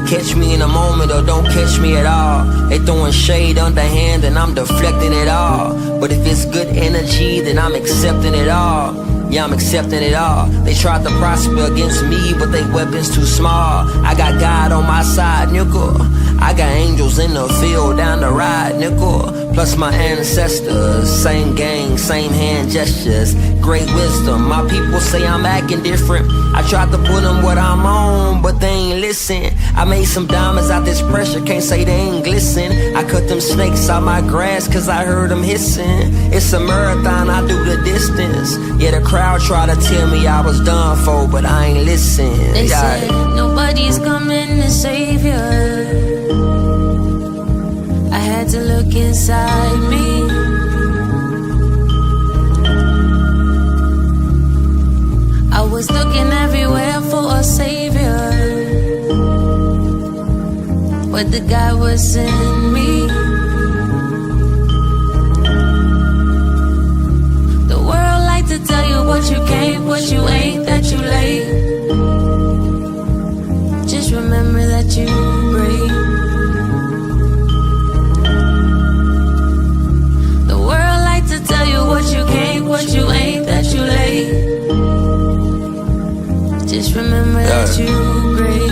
Catch me in a moment or don't catch me at all. They throwing shade underhand and I'm deflecting it all. But if it's good energy, then I'm accepting it all. Yeah, I'm accepting it all. They tried to prosper against me, but they weapons too small. I got God on my side, nickel. I got angels in the field down the ride, nickel. Plus my ancestors, same gang, same hand gestures. Great wisdom, my people say I'm acting different. I tried to put them what I'm on, but they ain't listen. I made some diamonds out this pressure, can't say they ain't glisten. I cut them snakes out my grass cause I heard them hissing. It's a marathon, I do the distance. Yeah, the crowd tried to tell me I was done for, but I ain't listen. They said nobody's coming to save you. I had to look inside me. I was looking everywhere for a savior, but the God was in me. The world like to tell you what you can't, what you ain't, that you late. Just remember that you great. The world like to tell you what you can't, what you ain't, that you late. Just remember that you great.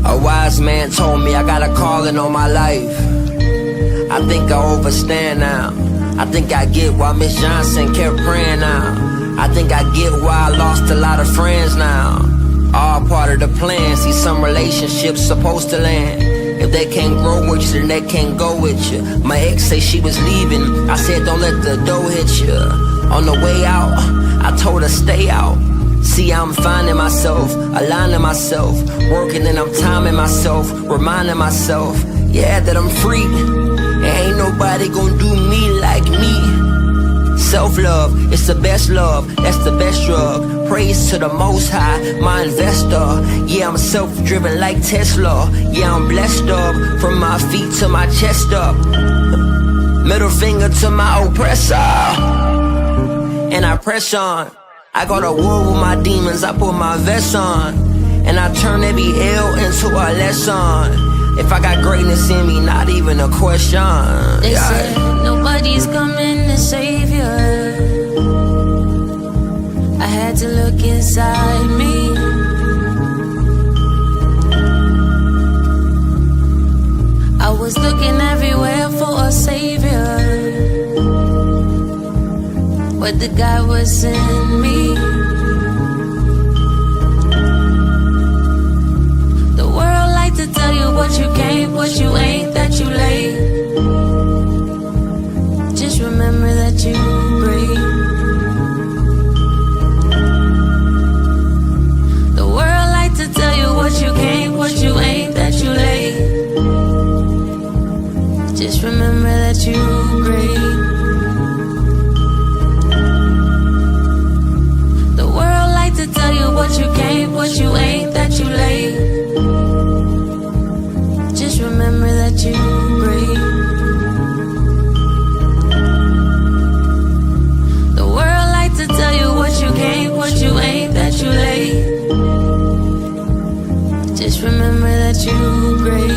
A wise man told me I got a calling on my life. I think I overstand now. I think I get why Miss Johnson kept praying now. I think I get why I lost a lot of friends now. All part of the plan. See, some relationships supposed to land. If they can't grow with you, then they can't go with you. My ex say she was leaving. I said don't let the door hit you. On the way out, I told her stay out. See, I'm finding myself, aligning myself, working and I'm timing myself, reminding myself, yeah, that I'm free. And ain't nobody gonna do me like me. Self-love, it's the best love, that's the best drug. Praise to the Most High, my investor. Yeah, I'm self-driven like Tesla. Yeah, I'm blessed up, from my feet to my chest up. Middle finger to my oppressor. And I press on. I go to war with my demons, I put my vest on. And I turn every L into a lesson. If I got greatness in me, not even a question. They said nobody's coming to save you. I had to look inside me. I was looking everywhere for a savior, but the guy was in me. The world like to tell you what you can't, what you ain't, that you late. Just remember that you great. The world like to tell you what you can't, what you ain't, that you late. Just remember that you great. To tell you what you can't, what you ain't, that you late. Just remember that you great. The world like to tell you what you can't, what you ain't, that you late. Just remember that you great.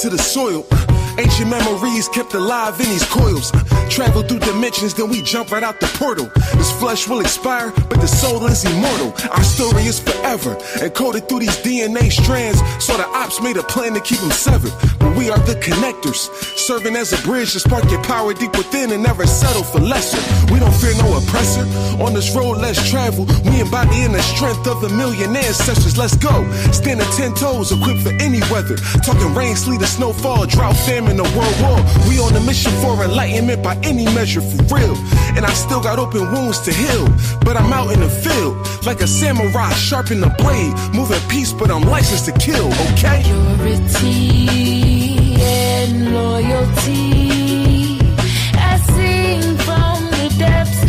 To the soil, ancient memories kept alive in these coils. Travel through dimensions, then we jump right out the portal. This flesh will expire, but the soul is immortal. Our story is forever, encoded through these DNA strands. So the ops made a plan to keep them severed, but we are the connectors, serving as a bridge to spark your power deep within and never settle for lesser. We don't fear no oppressor. On this road less traveled, we embody in the strength of a million ancestors. Let's go, standing 10 toes, equipped for any weather. Talking rain, sleet, or snowfall, drought, famine, or world war. We on a mission for enlightenment by any measure, for real. And I still got open wounds to heal, but I'm out in the field like a samurai, sharpen the blade, moving peace, but I'm licensed to kill, okay? Purity and loyalty, I sing from the depths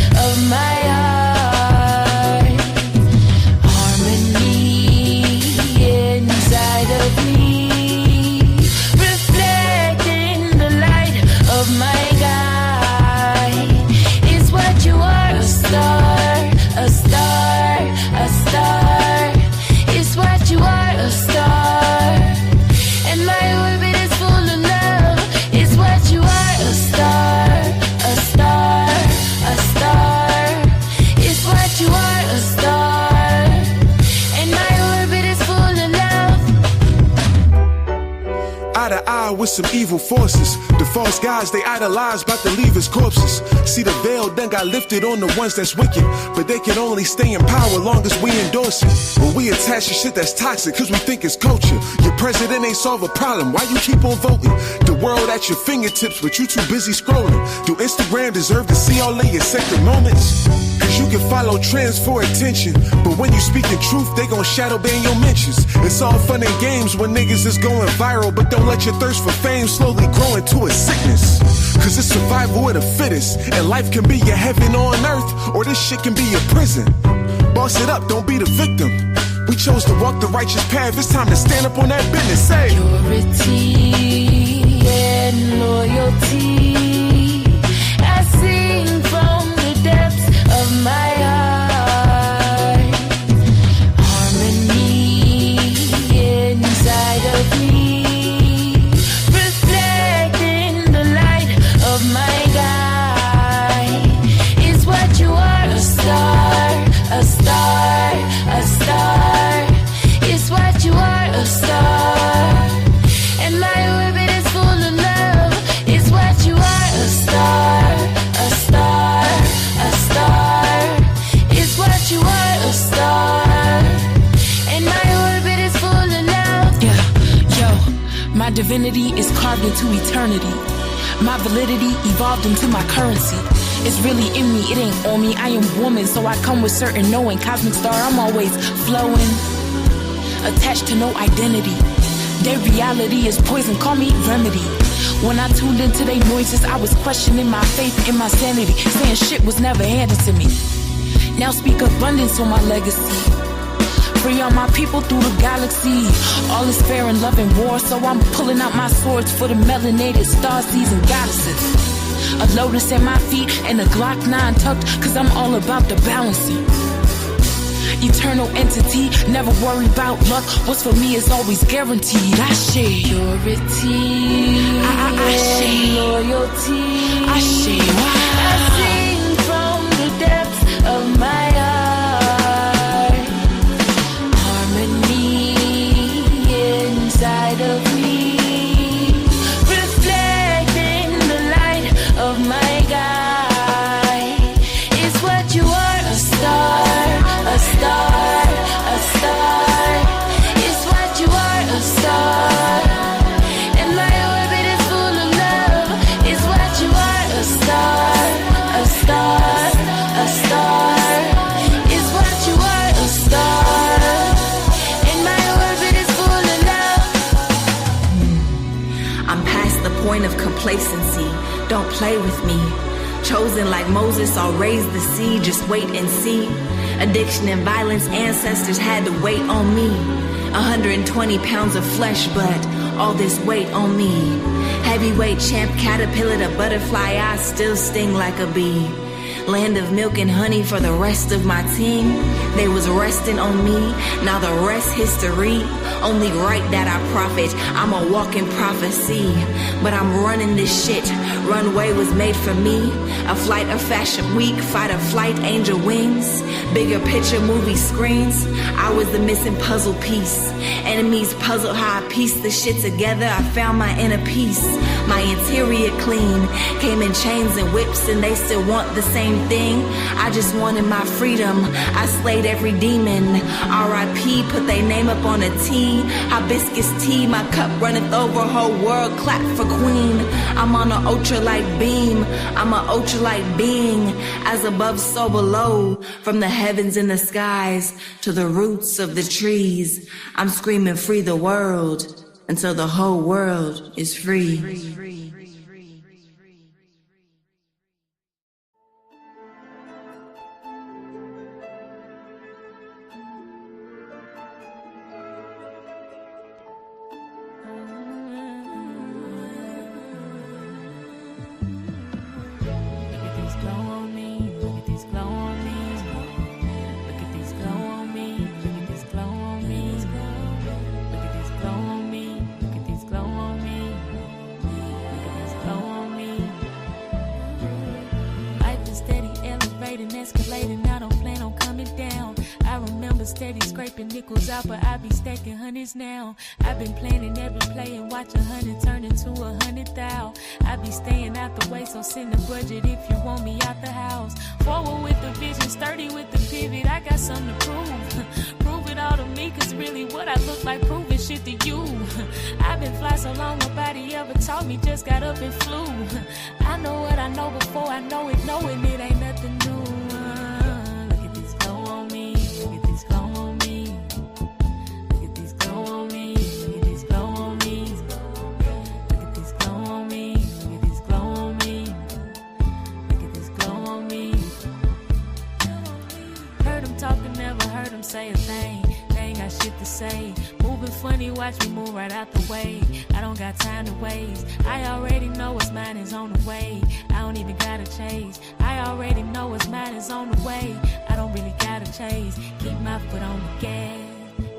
with some evil forces. The false guys they idolize, about to leave as corpses. See the veil done got lifted on the ones that's wicked, but they can only stay in power long as we endorse it. When we attach to shit that's toxic, cause we think it's culture. Your president ain't solve a problem, why you keep on voting? The world at your fingertips, but you too busy scrolling. Do Instagram deserve to see all of your sacred moments? Cause you can follow trends for attention, but when you speaking truth, they gon' shadow ban your mentions. It's all fun and games when niggas is going viral, but don't let your thirst for fame slowly grow into a sickness. Cause it's survival of the fittest, and life can be your heaven on earth, or this shit can be your prison. Boss it up, don't be the victim. We chose to walk the righteous path, it's time to stand up on that business. Say purity and loyalty, I sing from the depths of my heart. Harmony inside of me, reflecting the light of my guide. Is what you are, a star, a star, a star. Is what you are, a star. And my orbit is full of love. Is what you are, a star, a star, a star. Is what you are, a star. And my orbit is full of love. Yeah, yo, my divinity is carved into eternity. My validity evolved into my currency. It's really in me, it ain't on me. I am woman, so I come with certain knowing. Cosmic star, I'm always flowing, attached to no identity. Their reality is poison, call me remedy. When I tuned into their noises, I was questioning my faith and my sanity, saying shit was never handed to me. Now speak abundance on my legacy. Free all my people through the galaxy. All is fair in love and war, so I'm pulling out my swords for the melanated starseeds and goddesses. A lotus at my feet and a Glock 9 tucked, cause I'm all about the balancing. Eternal entity, never worry about luck. What's for me is always guaranteed. I share purity, I share loyalty, I share. I sing from the depths of my heart. Harmony inside of me, reflecting the light of my guide. Is what you are, a star, a star, a star. Is what you are, a star. And my orbit is full of love. Is what you are, a star, a star, a star. Is what you are, a star. And my orbit is full of love. I'm past the point of complacency. Don't play with me. Chosen like Moses, I'll raise the seed. Just wait and see. Addiction and violence, ancestors had to wait on me. 120 pounds of flesh, but all this weight on me. Heavyweight champ, caterpillar to butterfly, I still sting like a bee. Land of milk and honey for the rest of my team. They was resting on me, now the rest history. Only right that I profit, I'm a walking prophecy. But I'm running this shit, runway was made for me. A flight of fashion week, fight or flight, angel wings. Bigger picture movie screens, I was the missing puzzle piece. Enemies puzzle how I piece the shit together, I found my inner peace. My interior clean, came in chains and whips and they still want the same thing. I just wanted my freedom, I slayed every demon. R.I.P. put they name up on a T. Hibiscus tea, my cup runneth over, whole world clap for queen. I'm on an ultralight beam, I'm an ultralight being. As above so below, from the heavens and the skies to the roots of the trees. I'm screaming free the world until the whole world is free. number steady scraping nickels out, but I be stacking hundreds now. I've been planning every play and watch 100 turn into 100,000. I be staying out the way, so send a budget if you want me out the house. Forward with the vision, sturdy with the pivot. I got something to prove. Prove it all to me, cause really what I look like proving shit to you. I've been fly so long nobody ever taught me, just got up and flew. I know what I know before I know it, knowing it ain't nothing new. Look at this glow on me, look at this glow on me. Look at this glow on me, look at this glow on me. Look at this glow on me, look at this glow on me. Look at this glow on me. Heard them talking, never heard them say a thing. They ain't got shit to say. Moving funny, watch me move right out the way. I don't got time to waste. I already know what's mine is on the way. I don't even gotta chase. I already know what's mine is on the way. I don't really gotta chase. Keep my foot on the gas.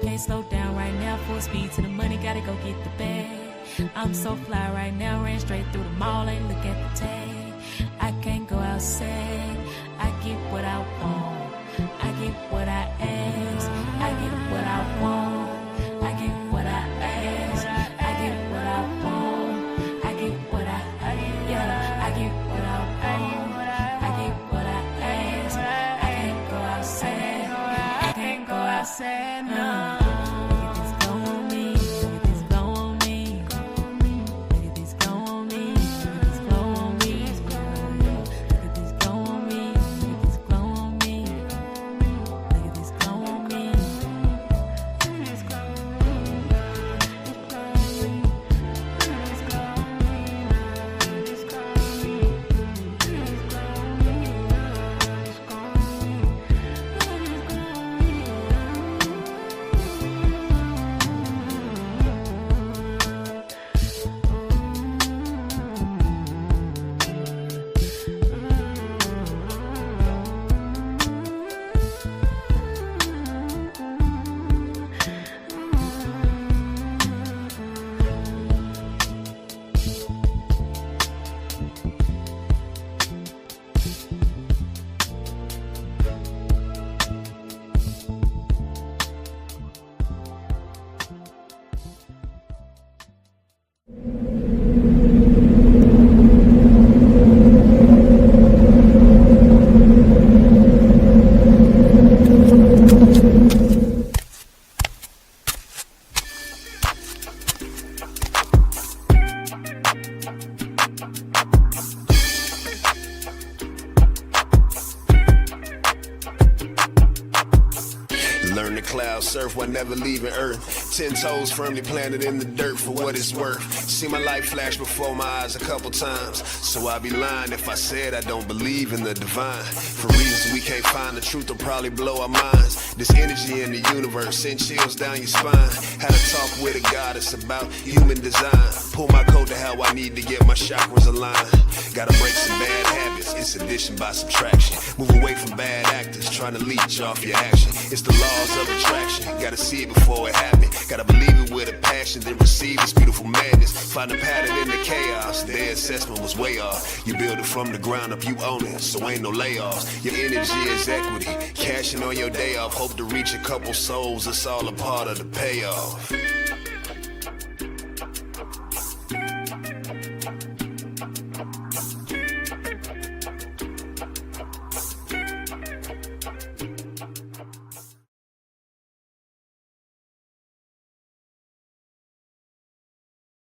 Can't slow down right now, full speed to the money, gotta go get the bag. I'm so fly right now, ran straight through the mall, ain't look at the tag. I can't go outside, I get what I want. I get what I ask, I get what I want. I get what I ask, I get what I want. I get what I, yeah, I get what I want. I get what I ask, I can't go outside, I can't go outside, no. Surf while never leaving Earth. 10 toes firmly planted in the dirt for what it's worth. See my life flash before my eyes a couple times, so I'd be lying if I said I don't believe in the divine. For reasons we can't find, the truth will probably blow our minds. This energy in the universe send chills down your spine. Had a talk with a goddess about human design. Pull my code to how I need to get my chakras aligned. Gotta break some bad habits, it's addition by subtraction. Move away from bad actors trying to leech off your action. It's the laws of attraction, gotta see it before it happens. Gotta believe it with a passion, then receive this beautiful madness. Find a pattern in the chaos, their assessment was way off. You build it from the ground up, you own it, so ain't no layoffs. Your energy is equity, cashing on your day off. Hope to reach a couple souls, it's all a part of the payoff.